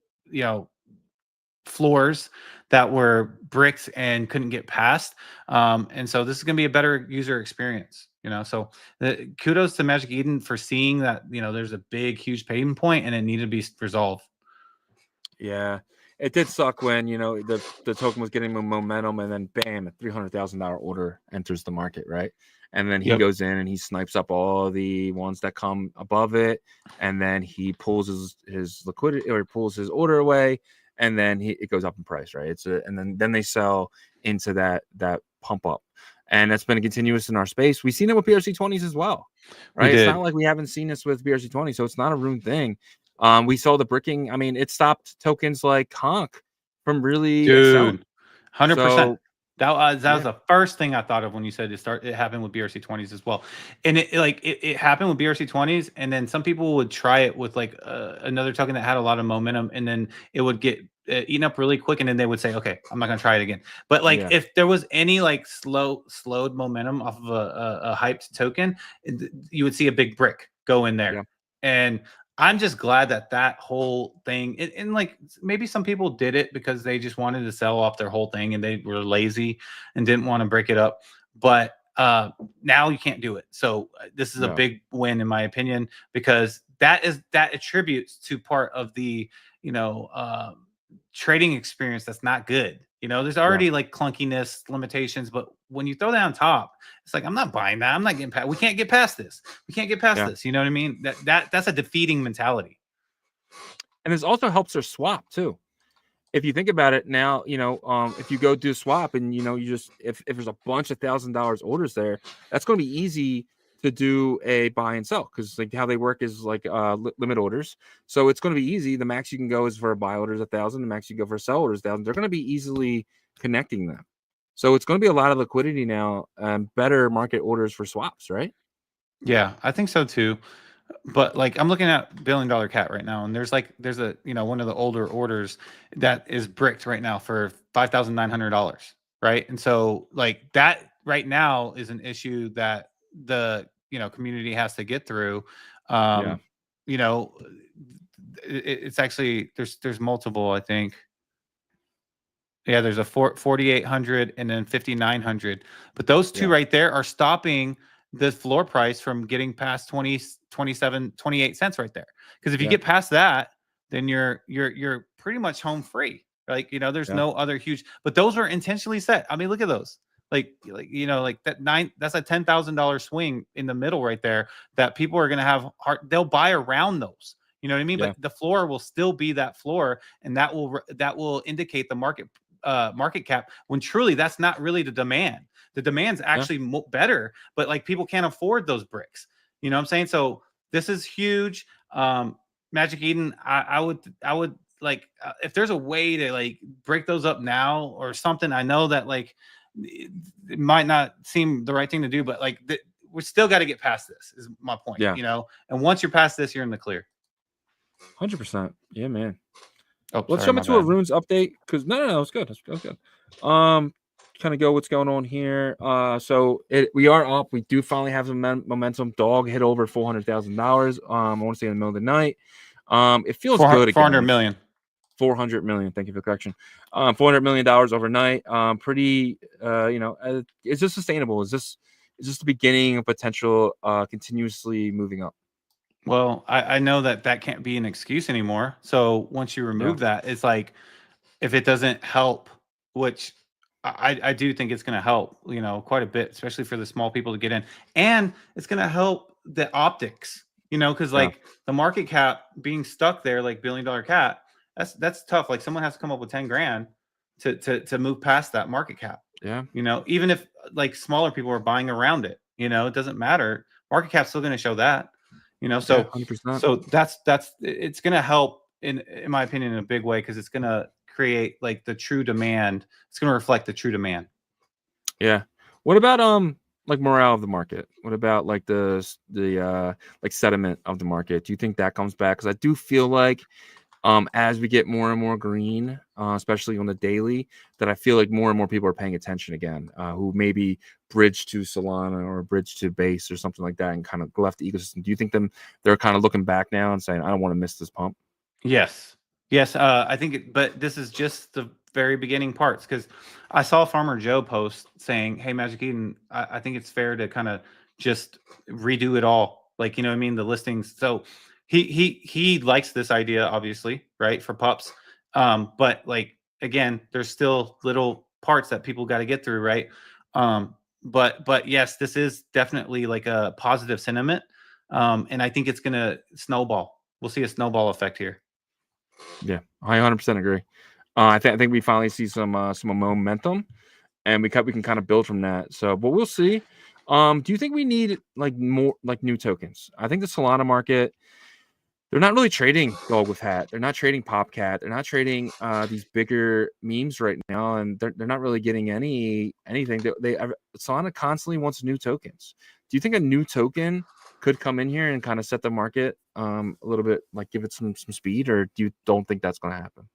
floors that were bricked and couldn't get past. And so this is going to be a better user experience, so kudos to Magic Eden for seeing that, there's a big, huge pain point and it needed to be resolved. Yeah, it did suck when, the token was getting momentum and then bam, a $300,000 order enters the market, right? And then he goes in and he snipes up all the ones that come above it. And then he pulls his liquidity, or pulls his order away. And then it goes up in price, right? And then they sell into that pump up, and that's been continuous in our space. We've seen it with BRC20s as well, right? It's not like we haven't seen this with BRC20, so it's not a rune thing. We saw the bricking. I mean, it stopped tokens like Honk from really selling. 100%. So, that was the first thing I thought of when you said it happened with BRC20s as well. And it happened with BRC20s, and then some people would try it with like another token that had a lot of momentum, and then it would get eaten up really quick, and then they would say, okay, I'm not gonna try it again. But like if there was any like slowed momentum off of a hyped token, you would see a big brick go in there. And I'm just glad that whole thing, and like maybe some people did it because they just wanted to sell off their whole thing and they were lazy and didn't want to break it up. But now you can't do it. So this is a big win in my opinion, because that attributes to part of the, trading experience that's not good. There's already like clunkiness, limitations, but when you throw that on top, it's like, I'm not buying that. I'm not getting past. We can't get past this. We can't get past this. You know what I mean? That's a defeating mentality. And this also helps their swap too. If you think about it now, if you go do swap and you just if there's a bunch of $1,000 orders there, that's going to be easy to do a buy and sell, because like how they work is like limit orders. So it's going to be easy. The max you can go is for a buy order is 1,000. The max you go for a sell order is 1,000. They're going to be easily connecting them. So it's going to be a lot of liquidity now, better market orders for swaps, right? Yeah, I think so too. But like I'm looking at $1 billion cat right now, and there's a one of the older orders that is bricked right now for $5,900, right? And so like that right now is an issue that the community has to get through. It's actually there's multiple, I think. Yeah, there's a 4,800 and then 5,900, but those two right there are stopping the floor price from getting past 20, 27, 28 cents right there. Because if you get past that, then you're pretty much home free. Like, there's no other huge, but those are intentionally set. I mean, look at those. Like that's a $10,000 swing in the middle right there that people are going to have they'll buy around those. You know what I mean? But the floor will still be that floor, and that will indicate the market cap, when truly that's not really the demand. The demand's actually better, but like people can't afford those bricks. You know what I'm saying? So this is huge. Magic Eden, I would like if there's a way to like break those up now or something. I know that like it might not seem the right thing to do, but like we still got to get past this is my point. And once you're past this, you're in the clear. 100%. Yeah, man. Oh, let's jump into a runes update, because no, it's good. It's good. Kind of go what's going on here. So we are up. We do finally have some momentum. Dog hit over $400,000. I want to say in the middle of the night. It feels good. 400 million. 400 million. Thank you for the correction. $400 million overnight. Pretty. Is this sustainable? Is this the beginning of potential continuously moving up? Well, I know that can't be an excuse anymore. So once you remove that, it's like, if it doesn't help, which I do think it's going to help, quite a bit, especially for the small people to get in. And it's going to help the optics, because like the market cap being stuck there, like $1 billion cat, that's tough. Like someone has to come up with 10 grand to move past that market cap. Yeah. Even if like smaller people are buying around it, it doesn't matter. Market cap's still going to show that. So 100%. So that's it's going to help in my opinion in a big way, because it's going to create like the true demand. It's going to reflect the true demand. Yeah. What about like morale of the market? What about like the like sentiment of the market? Do you think that comes back? Because I do feel like as we get more and more green, especially on the daily, that I feel like more and more people are paying attention again, who maybe bridge to Solana or bridge to Base or something like that and kind of left the ecosystem. Do you think they're kind of looking back now and saying, I don't want to miss this pump? Yes. I think but this is just the very beginning parts, because I saw Farmer Joe post saying, hey, Magic Eden, I think it's fair to kind of just redo it all. Like, the listings. So he likes this idea, obviously, right, for pups. But like, again, there's still little parts that people got to get through, right? But yes, this is definitely like a positive sentiment. And I think it's going to snowball. We'll see a snowball effect here. Yeah, I 100% agree. I think we finally see some momentum, and we can kind of build from that. So, but we'll see. Do you think we need like more like new tokens? I think the Solana market, they're not really trading dog with hat. They're not trading Popcat. They're not trading these bigger memes right now, and they're not really getting anything. Solana constantly wants new tokens. Do you think a new token could come in here and kind of set the market a little bit, like give it some speed, or don't think that's going to happen?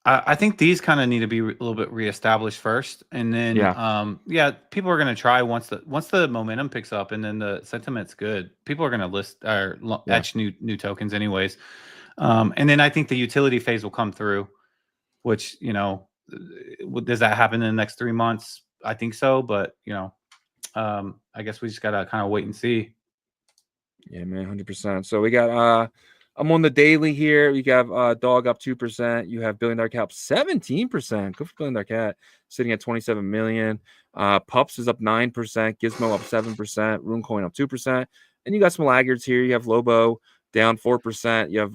I think these kind of need to be a little bit reestablished first, and then Yeah. people are going to try once the momentum picks up, and then the sentiment's good. People are going to list or etch new tokens anyways, and then I think the utility phase will come through, which does that happen in the next 3 months? I think so, but I guess we just gotta kind of wait and see. Yeah, man, 100%. So we got I'm on the daily here. You got dog up 2%. You have Billion Dollar Cat up 17%. Good for Billion Dollar Cat, sitting at 27 million. Pups is up 9%. Gizmo up 7%. Runecoin up 2%. And you got some laggards here. You have Lobo down 4%. You have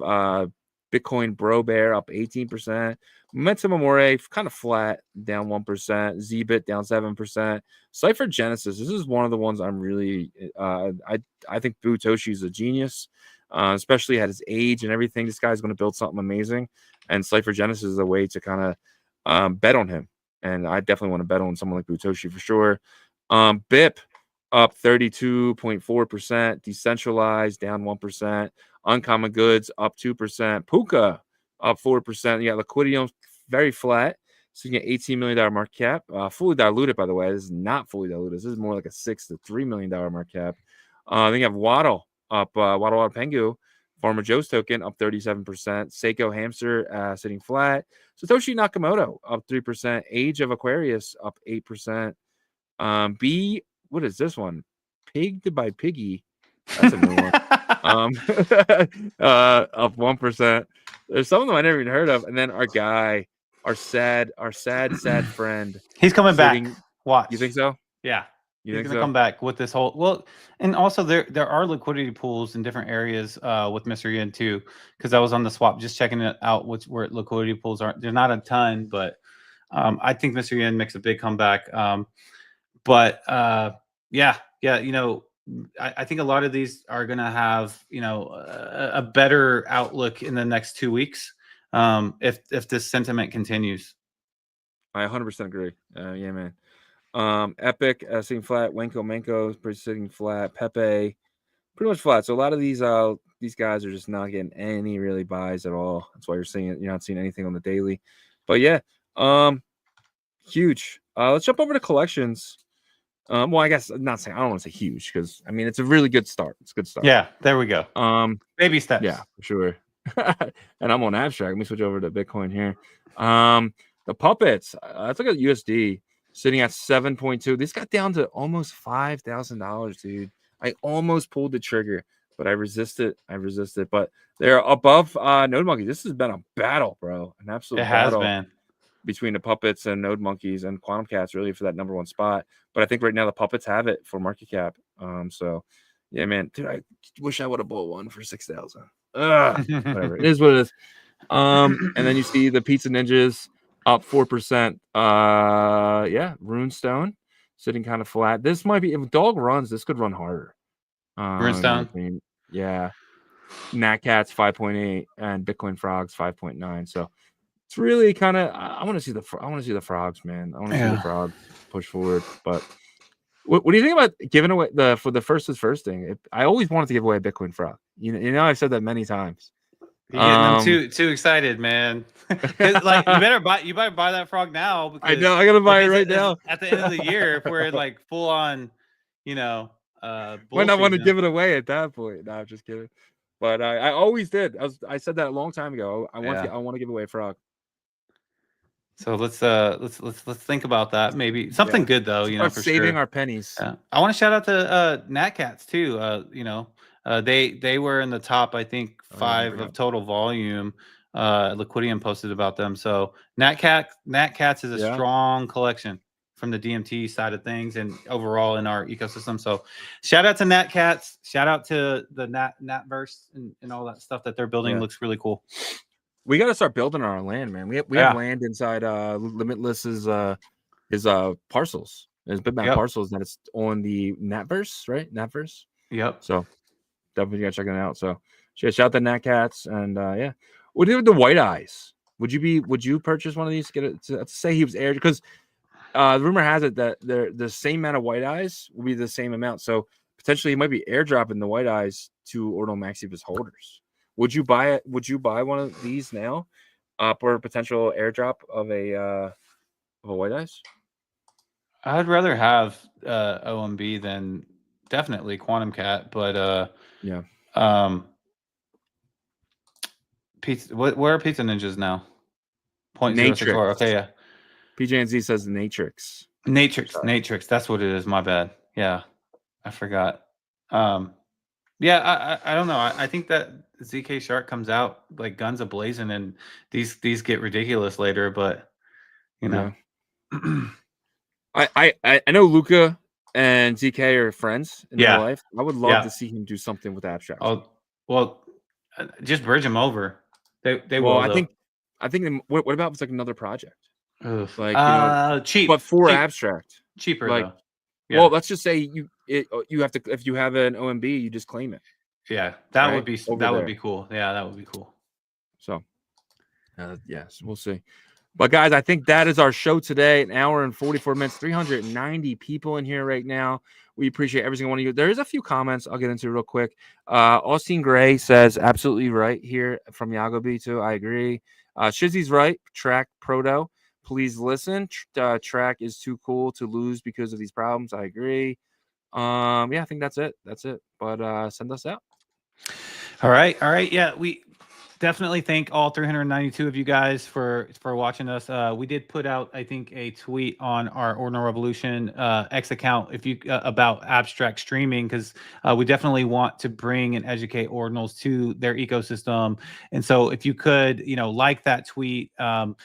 Bitcoin Bro Bear up 18%. Momentum Amore kind of flat, down 1%. Zbit down 7%. Cypher Genesis. This is one of the ones I'm really I think Butoshi is a genius, especially at his age and everything. This guy's going to build something amazing, and Cypher Genesis is a way to kind of bet on him. And I definitely want to bet on someone like Butoshi for sure. BIP up 32.4%. Decentralized down 1%. Uncommon Goods up 2%. Puka up 4%. Yeah, Liquidity very flat. So you get $18 million market cap. Fully diluted, by the way. This is not fully diluted. This is more like a $6 to $3 million market cap. Then you have Waddle up, Waddle Pengu. Farmer Joe's token up 37%. Seiko Hamster sitting flat. Satoshi Nakamoto up 3%. Age of Aquarius up 8%. What is this one? Pigged by Piggy. That's a new one. Up 1%. There's some of them I never even heard of. And then our guy, our sad friend. He's coming back. Watch. You think so? Yeah. He's going to come back with this whole and also there are liquidity pools in different areas with Mr. Yin too, because I was on the swap just checking it out, where liquidity pools are. They're not a ton, but I think Mr. Yin makes a big comeback. But I think a lot of these are going to have a better outlook in the next 2 weeks if this sentiment continues. I 100% agree. Yeah, man. Epic sitting flat. Manko is sitting flat. Pepe pretty much flat. So a lot of these guys are just not getting any really buys at all. That's why you're not seeing anything on the daily. But yeah, huge. Let's jump over to collections. Well, I guess not saying I don't want to say huge because I mean it's a really good start. It's a good start. Yeah, there we go. Baby steps. Yeah, for sure. And I'm on Abstract. Let me switch over to Bitcoin here. The puppets. Let's look at USD. Sitting at 7.2. This got down to almost $5,000, dude. I almost pulled the trigger, but I resisted. But they're above Node Monkey. This has been a battle, bro. An absolute battle. It has been. Between the puppets and Node Monkeys and Quantum Cats, really, for that number one spot. But I think right now the puppets have it for market cap. So, yeah, man. Dude, I wish I would have bought one for 6,000. Whatever. It is what it is. And then you see the Pizza Ninjas up 4%. Runestone sitting kind of flat. This might be, if Dog runs, this could run harder. Runestone? Yeah. Natcats 5.8 and Bitcoin Frogs 5.9. So it's really kind of, I want to see the frogs, man. I want to see the frogs push forward. But what do you think about giving away for the first is first thing? I always wanted to give away a Bitcoin frog. You know, I've said that many times. You're getting them too excited, man. Like you better buy that frog now. Because I know I gotta buy it right now. At the end of the year, if we're in like full on, might not want to give it away at that point. No, I'm just kidding. But I always did. I said that a long time ago. I want to give away a frog. So let's think about that. Maybe something good though. For saving our pennies. I want to shout out to Natcats too. They were in the top, I think, 5 of total volume. Liquidium posted about them. So Natcats is a strong collection from the DMT side of things and overall in our ecosystem. So shout out to Natcats. Shout out to the Natverse and all that stuff that they're building. Looks really cool. We got to start building our land, man. We have land inside Limitless's his parcels. There's bitmap parcels that it's on the Natverse, right? Natverse. Yep. So definitely gotta check it out. So shout out the Natcats and what do you do with the White Eyes? Would you purchase one of these? Get it to say he was aired because the rumor has it that the same amount of White Eyes will be the same amount. So potentially he might be airdropping the White Eyes to Ordinal Maximus holders. Would you buy it? Would you buy one of these now? upward potential airdrop of a white ice? I'd rather have OMB than definitely Quantum Cat, but Yeah. Pizza. Where are Pizza Ninjas now? 0.064. Natrix. Okay, yeah. PJNZ says Natrix. Natrix. That's what it is. My bad. Yeah, I forgot. Yeah, I don't know. I think that ZK Shark comes out like guns a blazing, and these get ridiculous later. But you know, I know Luca and ZK are friends in real yeah, life. I would love yeah. to see him do something with Abstraction. Oh, well, just bridge them over. They Well, will I though. think what about if it's like another project, Oof. like Cheap, but for Abstract, cheaper like, though. well, Yeah, let's just say you have to, if you have an OMB, you just claim it, yeah. That right, would be over there. cool. Yeah, that would be cool. So, yes, we'll see. But guys, I think that is our show today. An hour and 44 minutes, 390 people in here right now. We appreciate every single one of you. There is a few comments I'll get into real quick. Austin Gray says absolutely right here from Yagobi too. I agree. Shizzy's right. Track Proto. Please listen. Track is too cool to lose because of these problems. I agree. Yeah, I think that's it. But send us out. All right. Yeah, we definitely thank all 392 of you guys for watching us. We did put out, I think, a tweet on our Ordinal Revolution X account if you about abstract streaming, because we definitely want to bring and educate Ordinals to their ecosystem. And so, if you could, like that tweet and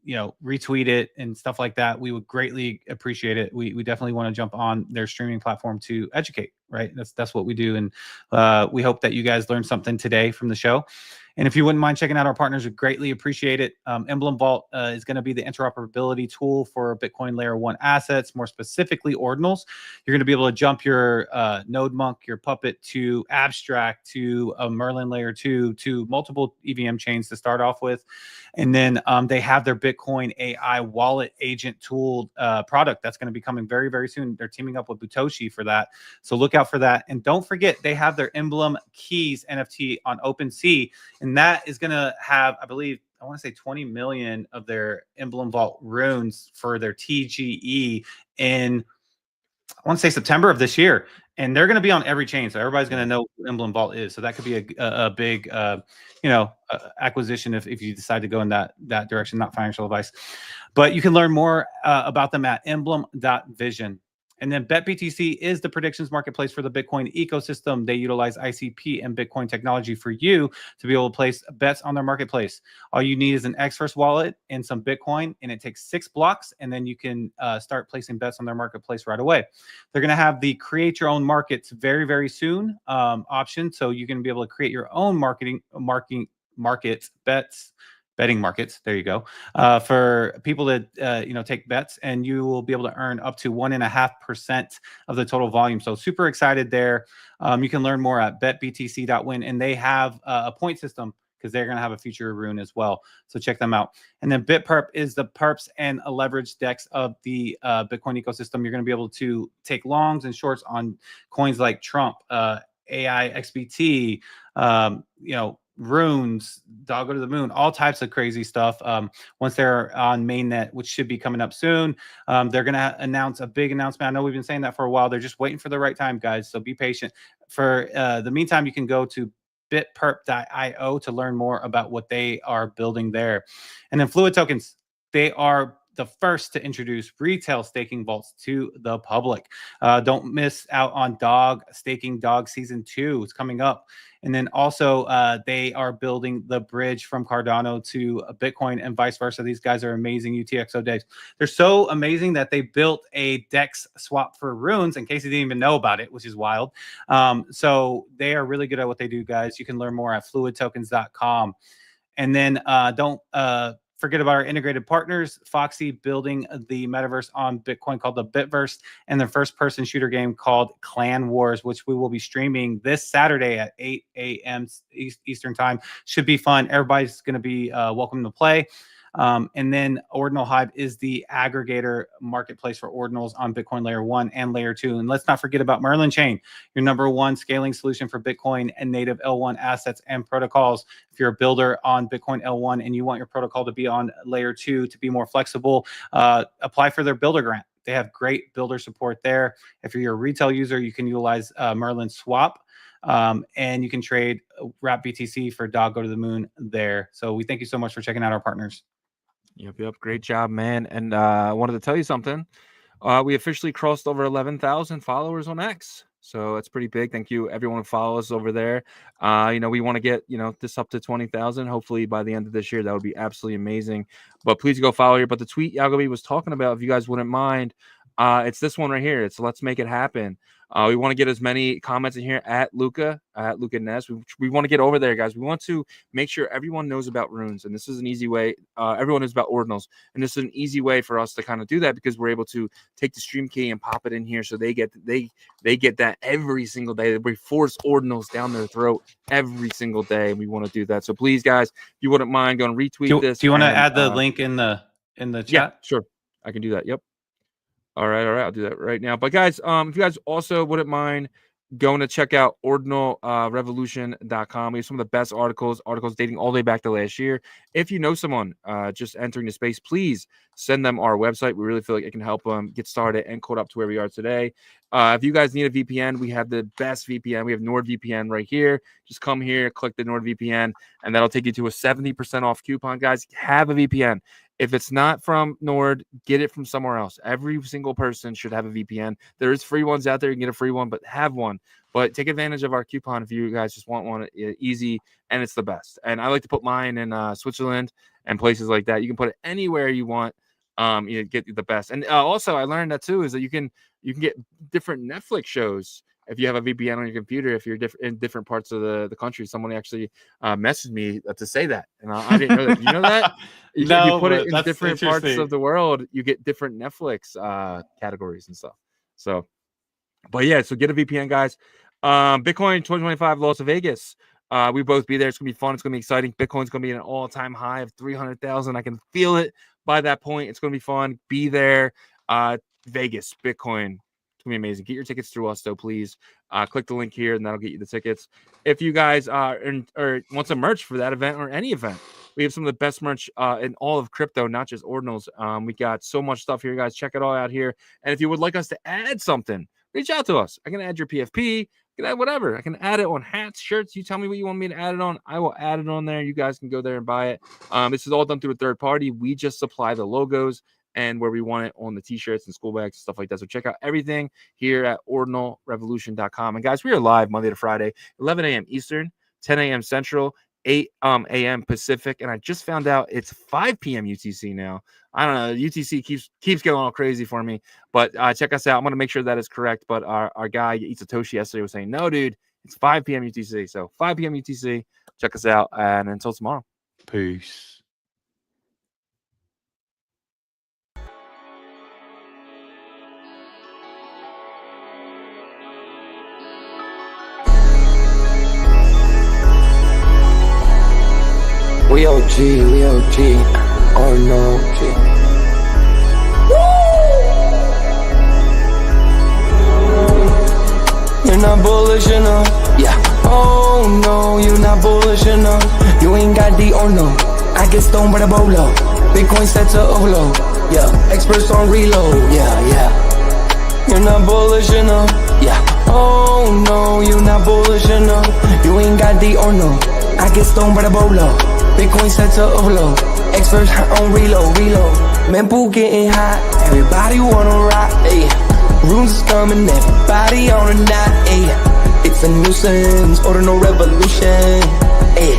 retweet it and stuff like that, we would greatly appreciate it. We definitely want to jump on their streaming platform to educate. Right, that's what we do, and we hope that you guys learned something today from the show. And if you wouldn't mind checking out our partners, we'd greatly appreciate it. Emblem Vault is going to be the interoperability tool for Bitcoin Layer 1 assets, more specifically Ordinals. You're going to be able to jump your Node Monk, your Puppet to Abstract, to a Merlin Layer 2, to multiple EVM chains to start off with. And then they have their Bitcoin AI wallet agent tool product that's going to be coming very, very soon. They're teaming up with Butoshi for that. So look out for that. And don't forget, they have their Emblem Keys NFT on OpenSea. And that is going to have, I believe, I want to say 20 million of their Emblem Vault runes for their TGE in, I want to say September of this year. And they're going to be on every chain. So everybody's going to know what Emblem Vault is. So that could be a big, acquisition if you decide to go in that direction, not financial advice. But you can learn more about them at emblem.vision. And then BetBTC is the predictions marketplace for the Bitcoin ecosystem. They utilize ICP and Bitcoin technology for you to be able to place bets on their marketplace. All you need is an X1st wallet and some Bitcoin, and it takes 6 blocks, and then you can start placing bets on their marketplace right away. They're going to have the create your own markets very, very soon option, so you're going to be able to create your own betting markets. There you go. For people that take bets, and you will be able to earn up to 1.5% of the total volume. So super excited there. You can learn more at betbtc.win, and they have a point system because they're going to have a future rune as well. So check them out. And then BitPerp is the perps and a leverage dex of the Bitcoin ecosystem. You're going to be able to take longs and shorts on coins like Trump, AI XBT, runes, Doggo to the Moon, all types of crazy stuff. Once they're on mainnet, which should be coming up soon, they're going to announce a big announcement. I know we've been saying that for a while. They're just waiting for the right time, guys. So be patient. For the meantime, you can go to bitperp.io to learn more about what they are building there. And then Fluid Tokens, they are the first to introduce retail staking vaults to the public. Don't miss out on Staking Dog Season 2. It's coming up. And then also they are building the bridge from Cardano to Bitcoin and vice versa. These guys are amazing UTXO devs. They're so amazing that they built a DEX swap for runes, in case you didn't even know about it, which is wild. So they are really good at what they do, guys. You can learn more at fluidtokens.com. And then don't forget about our integrated partners, Foxy building the metaverse on Bitcoin called the Bitverse, and the first-person shooter game called Clan Wars, which we will be streaming this Saturday at 8 a.m. Eastern time. Should be fun. Everybody's going to be welcome to play. And then Ordinal Hive is the aggregator marketplace for ordinals on Bitcoin layer 1 and layer 2. And let's not forget about Merlin Chain, your #1 scaling solution for Bitcoin and native L1 assets and protocols. If you're a builder on Bitcoin L1 and you want your protocol to be on layer 2 to be more flexible, apply for their builder grant. They have great builder support there. If you're a retail user, you can utilize Merlin Swap. And you can trade Wrap BTC for Dog Go to the Moon there. So we thank you so much for checking out our partners. Yep. Great job, man. And I wanted to tell you something. We officially crossed over 11,000 followers on X. So that's pretty big. Thank you, everyone who follows us over there. We want to get, this up to 20,000. Hopefully by the end of this year, that would be absolutely amazing. But please go follow here. But the tweet Yagobi was talking about, if you guys wouldn't mind, it's this one right here. It's Let's Make It Happen. We want to get as many comments in here at Luca Ness. We want to get over there, guys. We want to make sure everyone knows about runes, and this is an easy way. Everyone knows about ordinals, and this is an easy way for us to kind of do that because we're able to take the stream key and pop it in here, so they get that every single day. We force ordinals down their throat every single day, and we want to do that. So please, guys, if you wouldn't mind, go and retweet this. Do you want to add the link in the chat? Yeah, sure, I can do that. Yep. All right. I'll do that right now. But guys, if you guys also wouldn't mind going to check out ordinalrevolution.com. We have some of the best articles dating all the way back to last year. If you know someone just entering the space, please send them our website. We really feel like it can help them get started and code up to where we are today. If you guys need a VPN, we have the best VPN. We have NordVPN right here. Just come here, click the NordVPN, and that'll take you to a 70% off coupon. Guys, have a VPN. If it's not from Nord, get it from somewhere else. Every single person should have a VPN. There is free ones out there. You can get a free one, but have one. But take advantage of our coupon if you guys just want one. Easy, and it's the best. And I like to put mine in Switzerland and places like that. You can put it anywhere you want. Get the best. And also, I learned that too is that you can get different Netflix shows if you have a VPN on your computer. If you're in different parts of the country. Someone actually messaged me to say that, and I didn't know that. Did you know that? If you put it in different parts of the world, you get different Netflix categories and stuff. So, but yeah, so get a VPN, guys. Bitcoin 2025 Las Vegas. We both be there. It's gonna be fun. It's gonna be exciting. Bitcoin's gonna be at an all-time high of 300,000. I can feel it by that point. It's gonna be fun. Be there. Vegas, Bitcoin. It's gonna be amazing. Get your tickets through us, though, please. Click the link here, and that'll get you the tickets. If you guys or want some merch for that event or any event, we have some of the best merch in all of crypto, not just ordinals. We got so much stuff here, guys. Check it all out here. And if you would like us to add something, reach out to us. I can add your PFP. I can add whatever. I can add it on hats, shirts. You tell me what you want me to add it on. I will add it on there. You guys can go there and buy it. This is all done through a third party. We just supply the logos and where we want it on the t-shirts and school bags and stuff like that. So check out everything here at ordinalrevolution.com. And guys, we are live Monday to Friday, 11 a.m. Eastern, 10 a.m. Central, 8 a.m. Pacific. And I just found out it's 5 p.m. UTC now. I don't know. UTC keeps getting all crazy for me. But check us out. I'm going to make sure that is correct. But our guy, Satoshi, yesterday was saying, no, dude, it's 5 p.m. UTC. So 5 p.m. UTC. Check us out. And until tomorrow. Peace. We OG, oh no, G. You're not bullish enough, yeah. Oh no, you're not bullish enough. You ain't got D or no. I get stoned by the bolo. Bitcoin set to overload, yeah. Experts on reload, yeah. You're not bullish enough, yeah. Oh no, you're not bullish enough. You ain't got D or no. I get stoned by the bolo. Bitcoin set to overload. Experts on reload. Mempool getting hot. Everybody wanna rock. Ayy. Runes is coming. Everybody on a knot. Ayy. It's a nuisance. Ordinal Revolution. Ayy.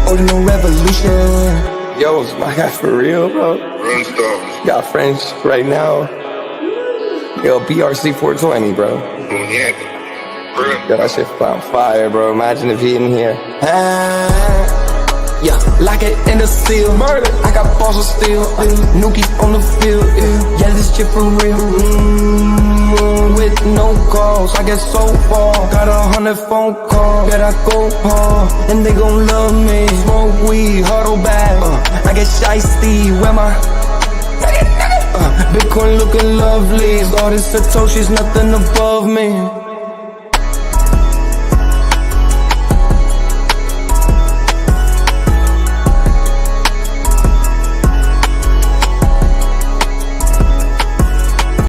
Ordinal Revolution. Yo, it's my guy for real, bro. Got friends right now. Yo, BRC 420, bro. Yo, that shit on fire, bro. Imagine if he in here. Yeah, lock it in the seal. Murder. I got balls of steel. Nuki on the field. Yeah, this shit for real. With no calls, I get so far. Got 100 phone calls. Bet I go hard, and they gon' love me. Smoke weed, huddle back. I get shiesty. Where my Bitcoin looking lovely. All this Satoshi's nothing above me.